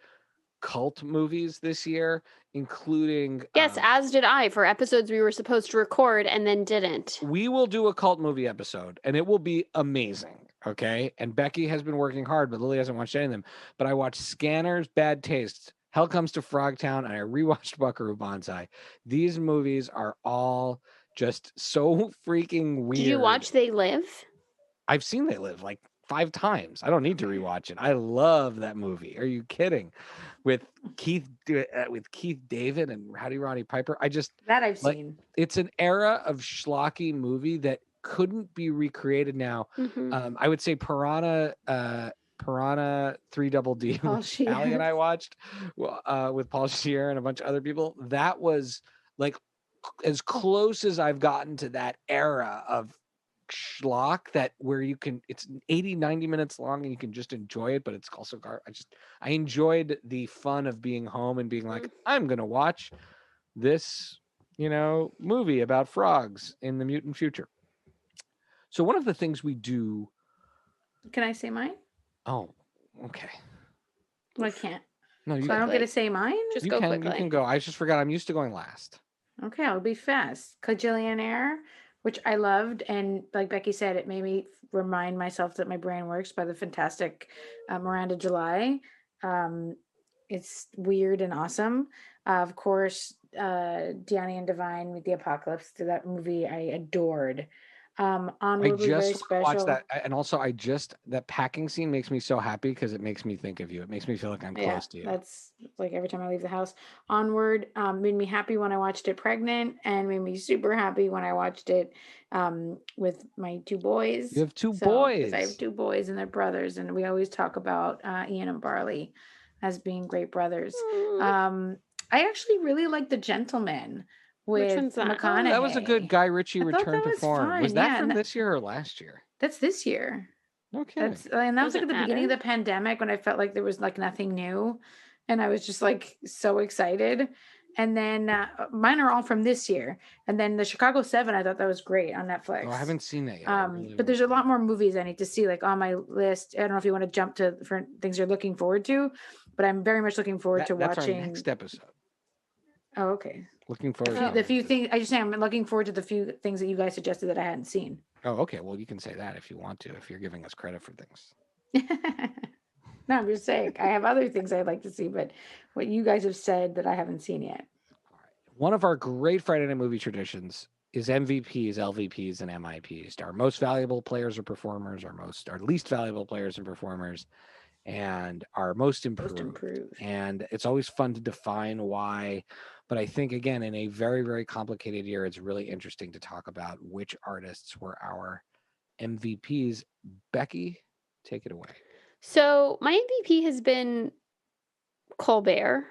cult movies this year, including yes, as did I, for episodes we were supposed to record and then didn't. We will do a cult movie episode and it will be amazing. Okay. And Becky has been working hard, but Lily hasn't watched any of them. But I watched Scanners, Bad Taste, Hell Comes to Frogtown, and I rewatched Buckaroo Banzai. These movies are all just so freaking weird. Did you watch They Live? I've seen They Live like 5 times. I don't need to rewatch it. I love that movie. Are you kidding? With Keith David and Rowdy Roddy Piper. That I've seen. It's an era of schlocky movie that couldn't be recreated now. I would say Piranha Piranha 3 Double D, Paul which Allie and Scheer. I watched with Paul Scheer and a bunch of other people. That was like as close as I've gotten to that era of schlock, that where you can, it's 80-90 minutes long and you can just enjoy it, but it's also I enjoyed the fun of being home and being like, I'm gonna watch this movie about frogs in the mutant future. So one of the things we do. Can I say mine? Oh, okay. Well, I can't. No, you So I don't get to say mine? Just you go can quickly. you can go. I just forgot I'm used to going last. Okay, I'll be fast. Kajillionaire, which I loved, and like Becky said, it made me remind myself that my brain works by the fantastic Miranda July. It's weird and awesome. Of course, Deanna and Divine Meet the Apocalypse. That movie I adored. I Onward was very just watched special. that, and also that packing scene makes me so happy because it makes me think of you. It makes me feel like I'm close to you. That's like every time I leave the house. Onward made me happy when I watched it pregnant, and made me super happy when I watched it with my two boys. You have two 'cause boys. I have two boys and they're brothers, and we always talk about Ian and Barley as being great brothers. I actually really like The Gentleman with one's that? McConaughey. That was a good Guy Ritchie I thought return that to was form. fun, Was that yeah, from and this year or last year? That's this year. Okay. And that was Does like it at the beginning of matter? the pandemic when I felt like there was like nothing new, and I was just like so excited. And then mine are all from this year. And then the Chicago 7, I thought that was great on Netflix. Oh, I haven't seen that yet. But there's a lot more movies I need to see, like on my list. I don't know if you want to jump to different things you're looking forward to, but I'm very much looking forward to That's watching. our next episode. Oh, okay. Looking forward to The few things I just say I'm looking forward to the few things that you guys suggested that I hadn't seen. Oh, okay. Well, you can say that if you want to, if you're giving us credit for things. No, I'm just saying I have other things I'd like to see, but what you guys have said that I haven't seen yet. All right. One of our great Friday night movie traditions is MVPs, LVPs, and MIPs. Our most valuable players or performers, our least valuable players and performers, and our most improved. And it's always fun to define why. But I think, again, in a very, very complicated year, it's really interesting to talk about which artists were our MVPs. Becky, take it away. So my MVP has been Colbert.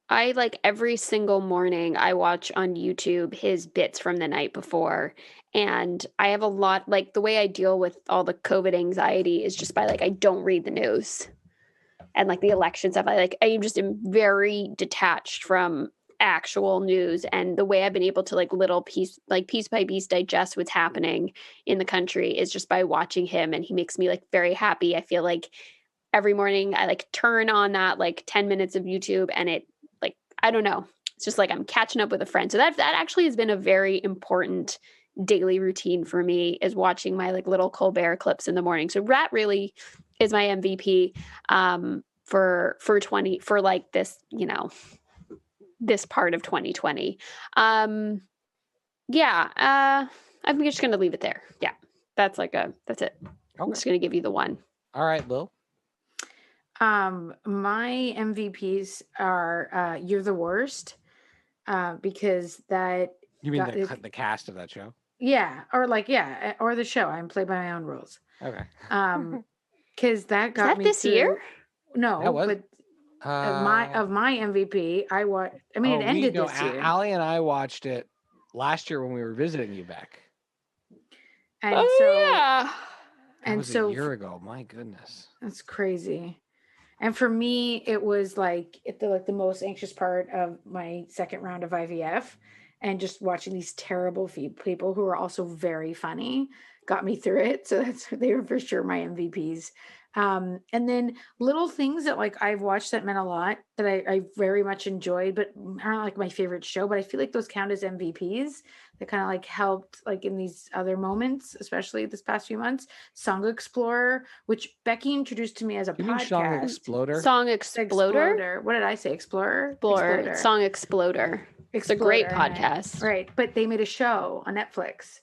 I like every single morning I watch on YouTube his bits from the night before. And I have a lot, like the way I deal with all the COVID anxiety is just by like, I don't read the news and like the election stuff. I am just very detached from actual news, and the way I've been able to like piece by piece digest what's happening in the country is just by watching him, and he makes me like very happy. I feel like every morning I like turn on that like 10 minutes of YouTube, and it like, I don't know, it's just like I'm catching up with a friend. So that actually has been a very important daily routine for me, is watching my like little Colbert clips in the morning. So that really is my MVP for like this, this part of 2020. I'm just going to leave it there. Yeah. That's it. Okay. I'm just going to give you the one. All right, Lil. My MVPs are You're the Worst, because that... You mean the cast of that show? Yeah, or the show. I'm played by my own rules. Okay. Because that got that me this through... year? No, that was... but of my MVP, it ended this year. Allie and I watched it last year when we were visiting you back. And yeah. That was a year ago. My goodness. That's crazy. And for me, it was like the most anxious part of my second round of IVF, and just watching these terrible people who are also very funny got me through it. So they were for sure my MVPs. And then little things that like I've watched that meant a lot, that I very much enjoyed, but aren't like my favorite show, but I feel like those count as MVPs that kind of like helped like in these other moments, especially this past few months. Song Explorer, which Becky introduced to me as a podcast. Song Exploder? Song Exploder? What did I say? Explorer? Song Exploder. It's a great podcast. Right. But they made a show on Netflix.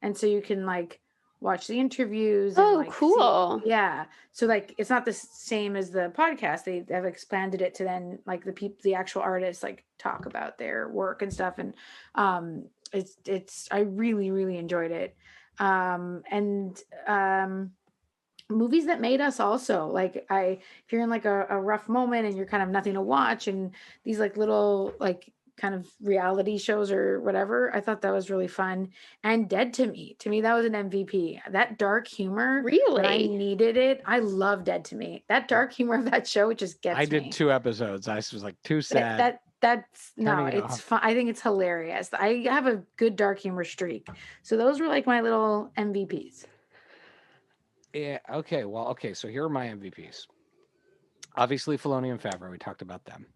And so you can like watch the interviews. Oh, and, like, cool. Yeah. So like, it's not the same as the podcast. They have expanded it to then like the actual artists like talk about their work and stuff. And I really, really enjoyed it. And movies that made us also. Like if you're in like a rough moment and you're kind of nothing to watch, and these like little like kind of reality shows or whatever, I thought that was really fun. And Dead to Me, that was an MVP. That dark humor, when I Really? needed it, I love Dead to Me. That dark humor of that show, it just gets I did me. 2 episodes. I was like too sad. That's no, Turning it it's off. fun. I think it's hilarious. I have a good dark humor streak. So those were like my little MVPs. Yeah. Okay. Well. Okay. So here are my MVPs. Obviously, Filoni and Favreau. We talked about them.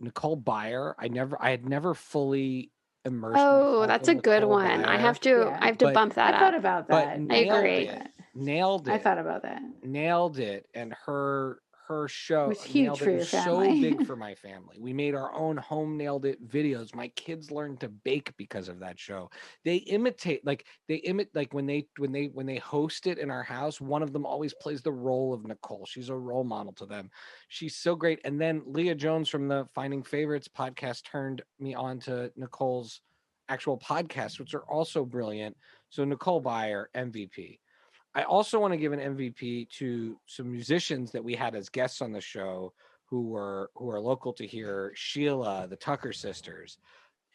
Nicole Byer. I had never fully immersed Oh, myself that's in a good Nicole one. I Byer, have to Yeah. I have to but bump that I thought up. about but that. I nailed agree. it. Nailed I it. thought about that. Nailed it. And her show was huge nailed for it. It your was so family. big for my family. We made our own home nailed it videos. My kids learned to bake because of that show. They imitate like when they host it in our house, one of them always plays the role of Nicole. She's a role model to them. She's so great. And then Leah Jones from the Finding Favorites podcast turned me on to Nicole's actual podcasts, which are also brilliant. So Nicole Byer, MVP. I also want to give an MVP to some musicians that we had as guests on the show who are local to here. Sheila, the Tucker sisters.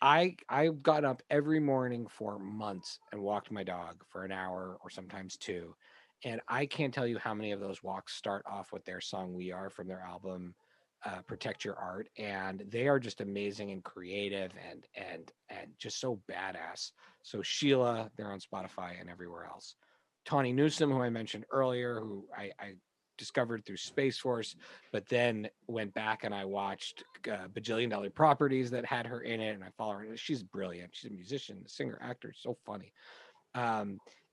I got up every morning for months and walked my dog for an hour or sometimes 2. And I can't tell you how many of those walks start off with their song "We Are" from their album Protect Your Art, and they are just amazing and creative and just so badass. So Sheila, they're on Spotify and everywhere else. Tawny Newsome, who I mentioned earlier, who I discovered through Space Force, but then went back and I watched Bajillion Dollar Properties that had her in it, and I follow her. She's brilliant. She's a musician, singer, actor, so funny.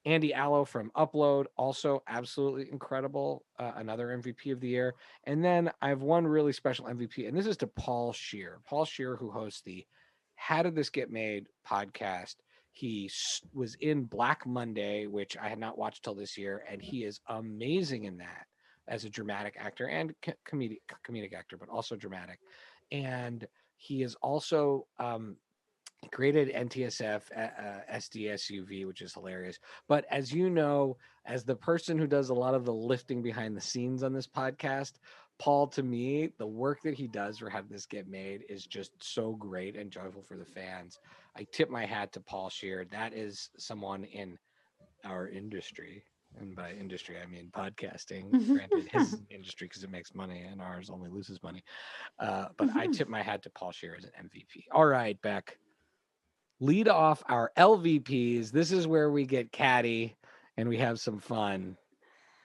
Andy Allo from Upload, also absolutely incredible, another MVP of the year. And then I have one really special MVP, and this is to Paul Scheer. Paul Scheer, who hosts the How Did This Get Made podcast. He was in Black Monday, which I had not watched till this year, and he is amazing in that as a dramatic actor and comedic actor, but also dramatic. And he is also created NTSF SDSUV, which is hilarious. But as you know, as the person who does a lot of the lifting behind the scenes on this podcast, Paul, to me, the work that he does for How Did This Get Made is just so great and joyful for the fans. I tip my hat to Paul Scheer. That is someone in our industry. And by industry, I mean podcasting. Granted, his industry because it makes money and ours only loses money. But I tip my hat to Paul Scheer as an MVP. All right, Beck. Lead off our LVPs. This is where we get catty and we have some fun.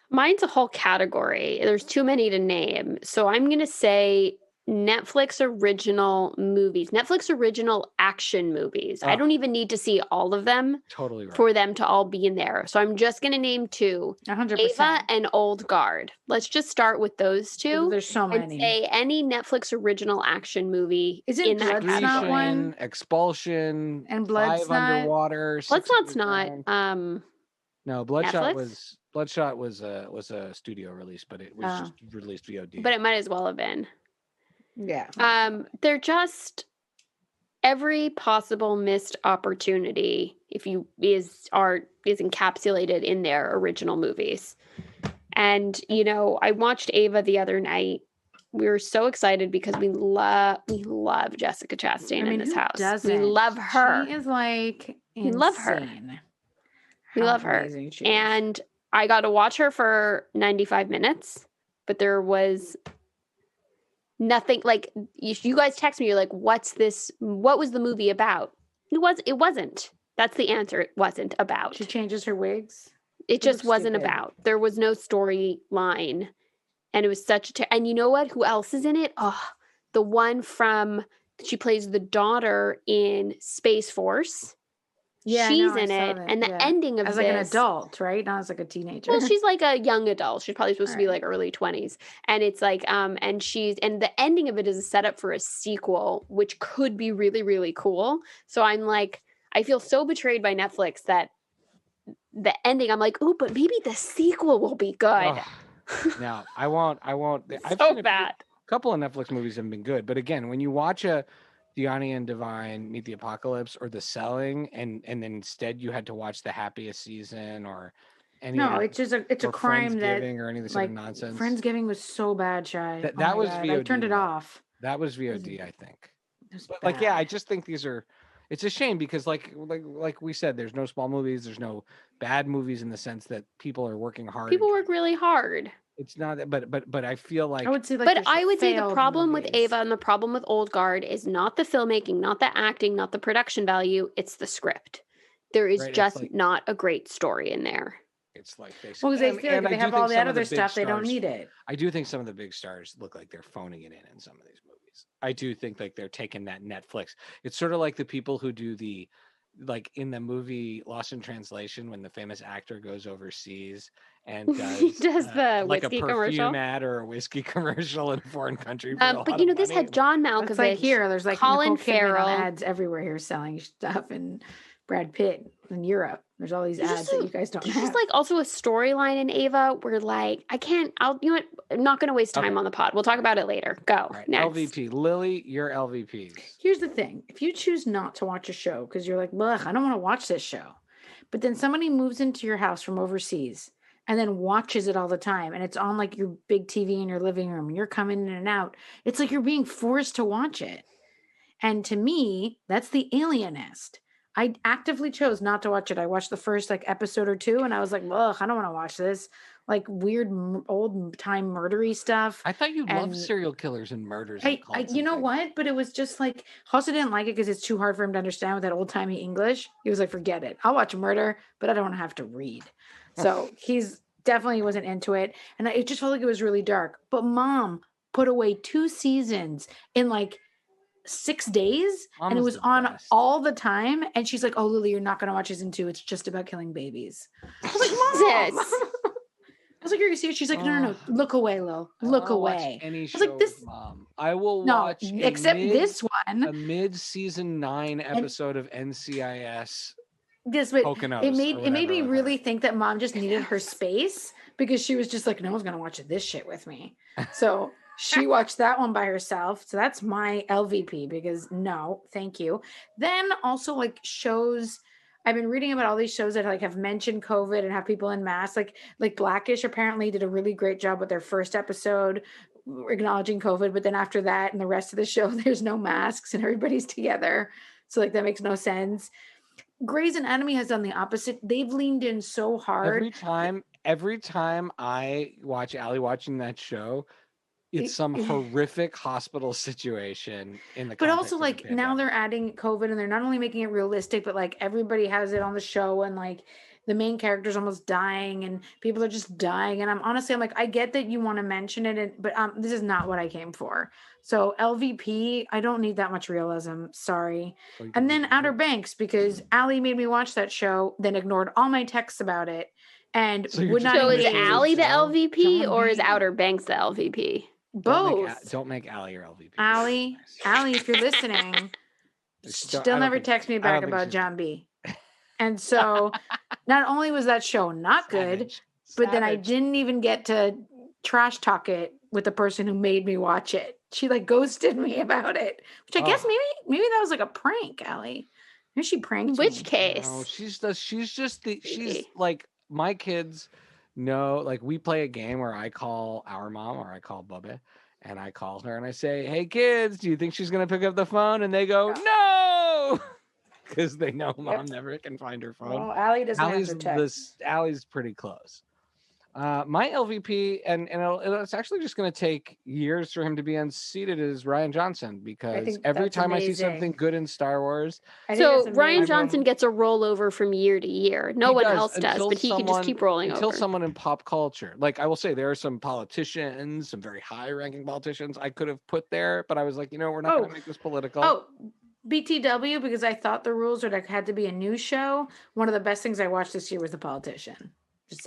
Mine's a whole category. There's too many to name. So I'm going to say Netflix original movies, Netflix original action movies. I don't even need to see all of them Totally right. for them to all be in there. So I'm just going to name 2, 100%. Ava and Old Guard. Let's just start with those 2. There's so and many. say any Netflix original action movie Isn't in that Blood's not category. one? Expulsion, And Blood's 5 not? Underwater. Bloodshot's not. No, Bloodshot Netflix? was a studio release, but it was just released VOD. But it might as well have been. Yeah. They're just every possible missed opportunity is encapsulated in their original movies. And I watched Ava the other night. We were so excited because we love Jessica Chastain in this house. Doesn't? We love her. She is like insane. We love her. We love her. And I got to watch her for 95 minutes, but there was nothing. Like, you guys text me, you're like, what's this? What was the movie about? It wasn't. That's the answer. It wasn't about. She changes her wigs. It just wasn't about. There was no storyline. And it was such a and you know what? Who else is in it? Oh, the one she plays the daughter in Space Force. Yeah, she's in it. And the ending of as like an adult, right? Not as like a teenager. Well, she's like a young adult. She's probably supposed to be like early 20s. And it's like, and the ending of it is a setup for a sequel, which could be really, really cool. So I'm like, I feel so betrayed by Netflix that the ending, I'm like, ooh, but maybe the sequel will be good. Now, I won't. I've so seen bad. A couple of Netflix movies have been good. But again, when you watch a Deani and Divine Meet the Apocalypse or The Selling, and then instead you had to watch The Happiest Season or any No, it's just it's a or crime that Friendsgiving or any of this sort of nonsense. Friendsgiving was so bad, Shai. That Oh was my God. VOD. I turned it though. off. That was VOD, I think. It was But bad. like, yeah, I just think these are. It's a shame because, like we said, there's no small movies. There's no bad movies in the sense that people are working hard. People work really hard. It's not, but I feel like I would say, like, But there's I would say the failed problem with movies. Ava and the problem with Old Guard is not the filmmaking, not the acting, not the production value. It's the script. There is Right, it's just like- not a great story in there. it's like they. Well, because they feel like I if they do have think all some that of the other big stuff, they don't stars- need it. I do think some of the big stars look like they're phoning it in some of these movies. I do think like they're taking that Netflix. It's sort of like the people who do the, like in the movie Lost in Translation, when the famous actor goes overseas and does, the like a whiskey perfume commercial ad or a whiskey commercial in a foreign country. For a lot but you know, of this money. had John Malkovich. It's like here, there's like Colin Nicole Kidman Farrell. on ads everywhere here selling stuff, and Brad Pitt in Europe. There's all these There's ads just that you guys don't There's have. just like also a storyline in Ava where like you know what? I'm not going to waste time Okay. on the pod. We'll talk about it later. Go. All right, Next. LVP. Lily, your LVPs. Here's the thing. If you choose not to watch a show because you're like, ugh, I don't want to watch this show, but then somebody moves into your house from overseas and then watches it all the time, and it's on like your big TV in your living room, and you're coming in and out, it's like you're being forced to watch it. And to me, that's the Alienist. I actively chose not to watch it. I watched the first like episode or two, and I was like, ugh, I don't want to watch this. Like weird old time murdery stuff. I thought you loved And serial killers and murders. And I cults you and know things. what? But it was just like Hossa didn't like it because it's too hard for him to understand with that old timey English. He was like, forget it. I'll watch murder, but I don't want to have to read. So he's definitely wasn't into it. And it just felt like it was really dark. But mom put away 2 seasons in like 6 days, Mom and it is was the on best. all the time. And she's like, oh, Lily, you're not going to watch season 2. It's just about killing babies. I was like, Mom. Jesus. I was like, are you serious? She's like, no. Look away, Lil. Look I'll watch away. Any was show like, this- with Mom. I will No, watch except this one. a mid-season 9 episode of NCIS. Yes, but Poconos it made or me whatever. really think that mom just needed her space because she was just like, no one's gonna watch this shit with me. So she watched that one by herself. So that's my LVP because no, thank you. Then also like shows. I've been reading about all these shows that like have mentioned COVID and have people in masks. Like Blackish apparently did a really great job with their first episode acknowledging COVID, but then after that and the rest of the show, there's no masks and everybody's together. So like that makes no sense. Grey's Anatomy has done the opposite. They've leaned in so hard. Every time I watch Allie watching that show, it's some horrific hospital situation in the. But context also of the like now pandemic. they're adding COVID and they're not only making it realistic, but like everybody has it on the show and like the main character's almost dying and people are just dying. And I'm like, I get that you want to mention it, but this is not what I came for. So LVP, I don't need that much realism. Sorry. And then Outer Banks, because Allie made me watch that show, then ignored all my texts about it and So you're would just not So is engage. Allie the John LVP or is B. Outer Banks the LVP? both. Don't make Allie your LVP. Allie, if you're listening, still never text me back about John B. And so not only was that show not good, but then I didn't even get to trash talk it with the person who made me watch it. She like ghosted me about it, which I guess maybe that was like a prank, Allie. Maybe she pranked me. Which case? No, she's like my kids know, like we play a game where I call our mom or I call Bubba and I call her and I say, hey kids, do you think she's going to pick up the phone? And they go, no, because they know mom never can find her phone. Well, Allie doesn't answer text. Allie's pretty close. My LVP, and it's actually just going to take years for him to be unseated, is Ryan Johnson, because every time I see something good in Star Wars. So Ryan Johnson gets a rollover from year to year. No one else does, but he can just keep rolling until over. someone in pop culture. Like I will say, there are some politicians, some very high-ranking politicians I could have put there, but I was like, we're not going to make this political. Oh, BTW, because I thought the rules would had to be a new show. One of the best things I watched this year was The Politician.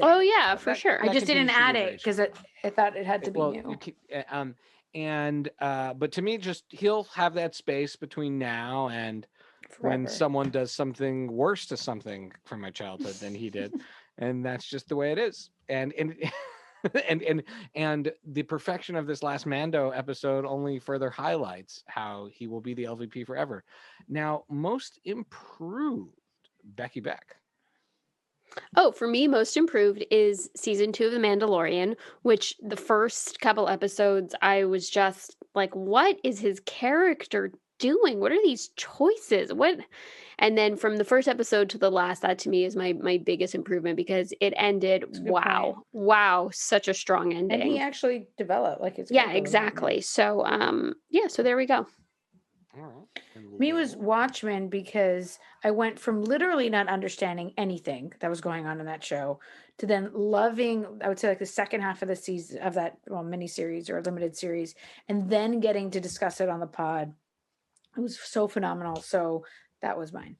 Oh yeah, for sure. I just didn't add it because I thought it had to be new. But to me, just he'll have that space between now and when someone does something worse to something from my childhood than he did, and that's just the way it is. And the perfection of this last Mando episode only further highlights how he will be the LVP forever. Now, most improved, Becky Beck. Oh, for me, most improved is season 2 of The Mandalorian, which the first couple episodes, I was just like, what is his character doing? What are these choices? What? And then from the first episode to the last, that to me is my biggest improvement because it ended, That's a good point. wow, such a strong And ending. he actually developed like his Yeah, character. exactly. So, so there we go. All right. And Me was Lil? Watchmen because I went from literally not understanding anything that was going on in that show to then loving, I would say, like the second half of the season of that mini series or limited series, and then getting to discuss it on the pod. It was so phenomenal. So that was mine.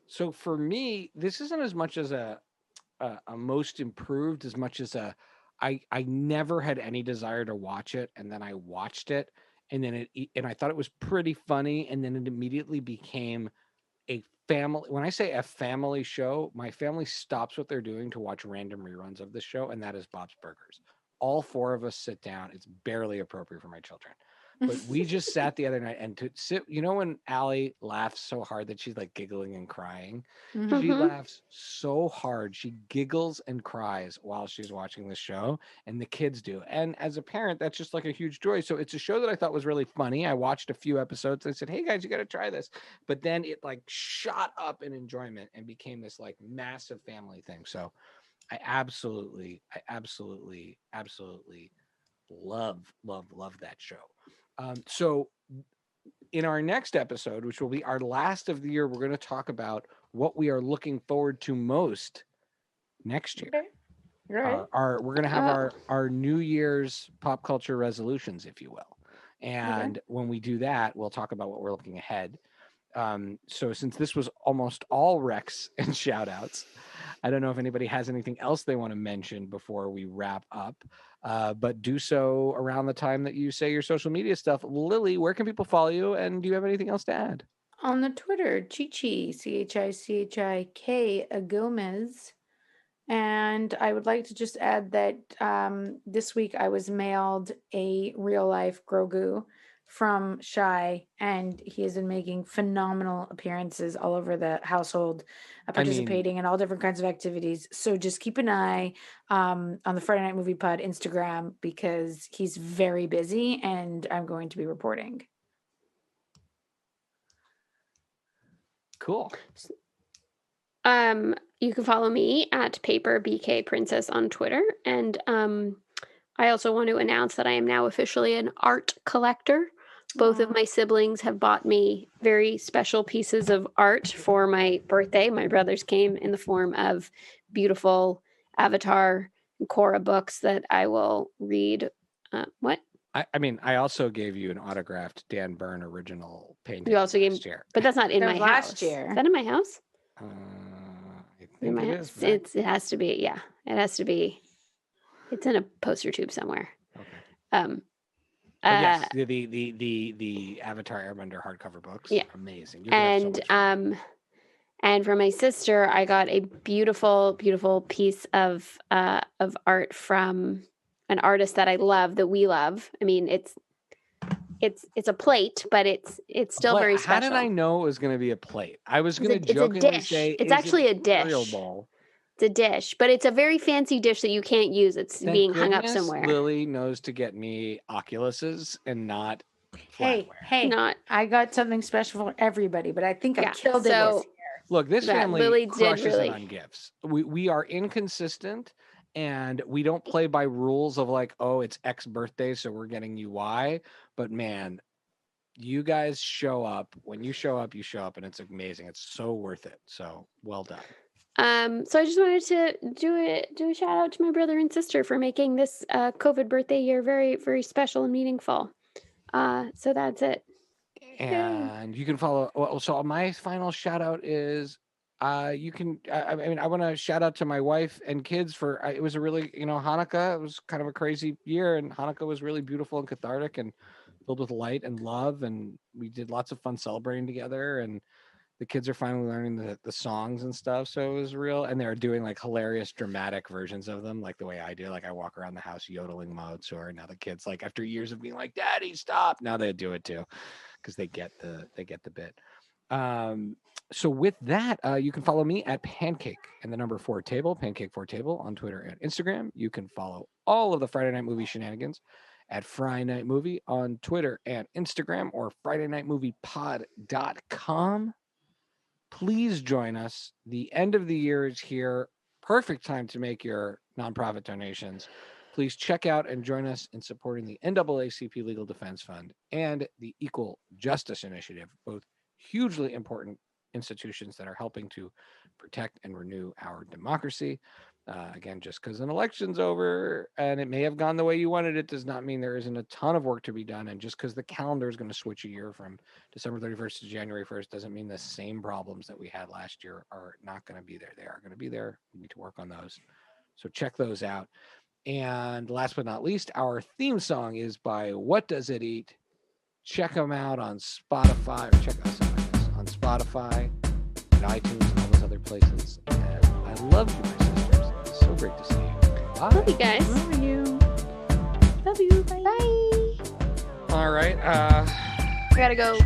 So for me, this isn't as much as a most improved as much as I never had any desire to watch it, and then I watched it, and then and I thought it was pretty funny, and then it immediately became a family. When I say a family show, my family stops what they're doing to watch random reruns of the show, and that is Bob's Burgers. All four of us sit down. It's barely appropriate for my children. But we just sat the other night and to sit, when Allie laughs so hard that she's like giggling and crying, she Mhm. laughs so hard. She giggles and cries while she's watching the show, and the kids do. And as a parent, that's just like a huge joy. So it's a show that I thought was really funny. I watched a few episodes. I said, hey guys, you got to try this. But then it like shot up in enjoyment and became this like massive family thing. So I absolutely love that show. So in our next episode, which will be our last of the year, we're going to talk about what we are looking forward to most next year. Okay. Right. We're going to have our New Year's pop culture resolutions, if you will. And when we do that, we'll talk about what we're looking ahead. So since this was almost all Rex and shout outs, I don't know if anybody has anything else they want to mention before we wrap up, but do so around the time that you say your social media stuff. Lily, where can people follow you? And do you have anything else to add? On the Twitter, Chichi, Chichik Gomez. And I would like to just add that this week I was mailed a real life Grogu from Shai, and he has been making phenomenal appearances all over the household, participating in all different kinds of activities. So just keep an eye on the Friday Night Movie Pod Instagram because he's very busy, and I'm going to be reporting. Cool. You can follow me at PaperBKPrincess on Twitter. And I also want to announce that I am now officially an art collector. Both of my siblings have bought me very special pieces of art for my birthday. My brothers came in the form of beautiful Avatar and Korra books that I will read. What? I also gave you an autographed Dan Byrne original painting. You also gave, last year. but that's not in my house. Last year. Is that in my house? I think it is. It has to be. Yeah, it has to be. It's in a poster tube somewhere. Okay. Yes, the Avatar Airbender hardcover books. Yeah, amazing. And for my sister, I got a beautiful, beautiful piece of art from an artist that I love, that we love. I mean, it's a plate, but it's still very special. How did I know it was going to be a plate? I was going to jokingly say it's actually a dish. Bowl. It's a dish, but it's a very fancy dish that you can't use. It's being hung up somewhere. Lily knows to get me Oculuses and not flatware. Hey, I got something special for everybody, but I think I killed it this year. Look, this family crushes it on gifts. We are inconsistent, and we don't play by rules of like, oh, it's X birthday, so we're getting you Y. But man, you guys show up. When you show up, and it's amazing. It's so worth it. So well done. So I just wanted to do a shout out to my brother and sister for making this COVID birthday year very, very special and meaningful. So that's it. And you can follow. Well, so my final shout out is, you can. I want to shout out to my wife and kids for. It was a really, Hanukkah. It was kind of a crazy year, and Hanukkah was really beautiful and cathartic and filled with light and love. And we did lots of fun celebrating together. And the kids are finally learning the songs and stuff. So it was real. And they're doing like hilarious, dramatic versions of them, like the way I do. Like I walk around the house yodeling modes, or now the kids, like after years of being like, Daddy, stop. Now they do it too, because they get the bit. So with that, you can follow me at Pancake and the number 4 table, Pancake 4 table on Twitter and Instagram. You can follow all of the Friday Night Movie shenanigans at Friday Night Movie on Twitter and Instagram, or FridayNightMoviePod.com. Please join us. The end of the year is here. Perfect time to make your nonprofit donations. Please check out and join us in supporting the NAACP Legal Defense Fund and the Equal Justice Initiative, both hugely important institutions that are helping to protect and renew our democracy. Again, just because an election's over and it may have gone the way you wanted it does not mean there isn't a ton of work to be done. And just because the calendar is going to switch a year from December 31st to January 1st doesn't mean the same problems that we had last year are not going to be there. They are going to be there. We need to work on those. So check those out. And last but not least, our theme song is by What Does It Eat? Check them out on Spotify, or check us out, I guess, on Spotify and iTunes and all those other places. And I love you, my sisters. It's so great to see you. Bye. Love you guys. Love you. Love you. Bye. Bye. All right. I gotta go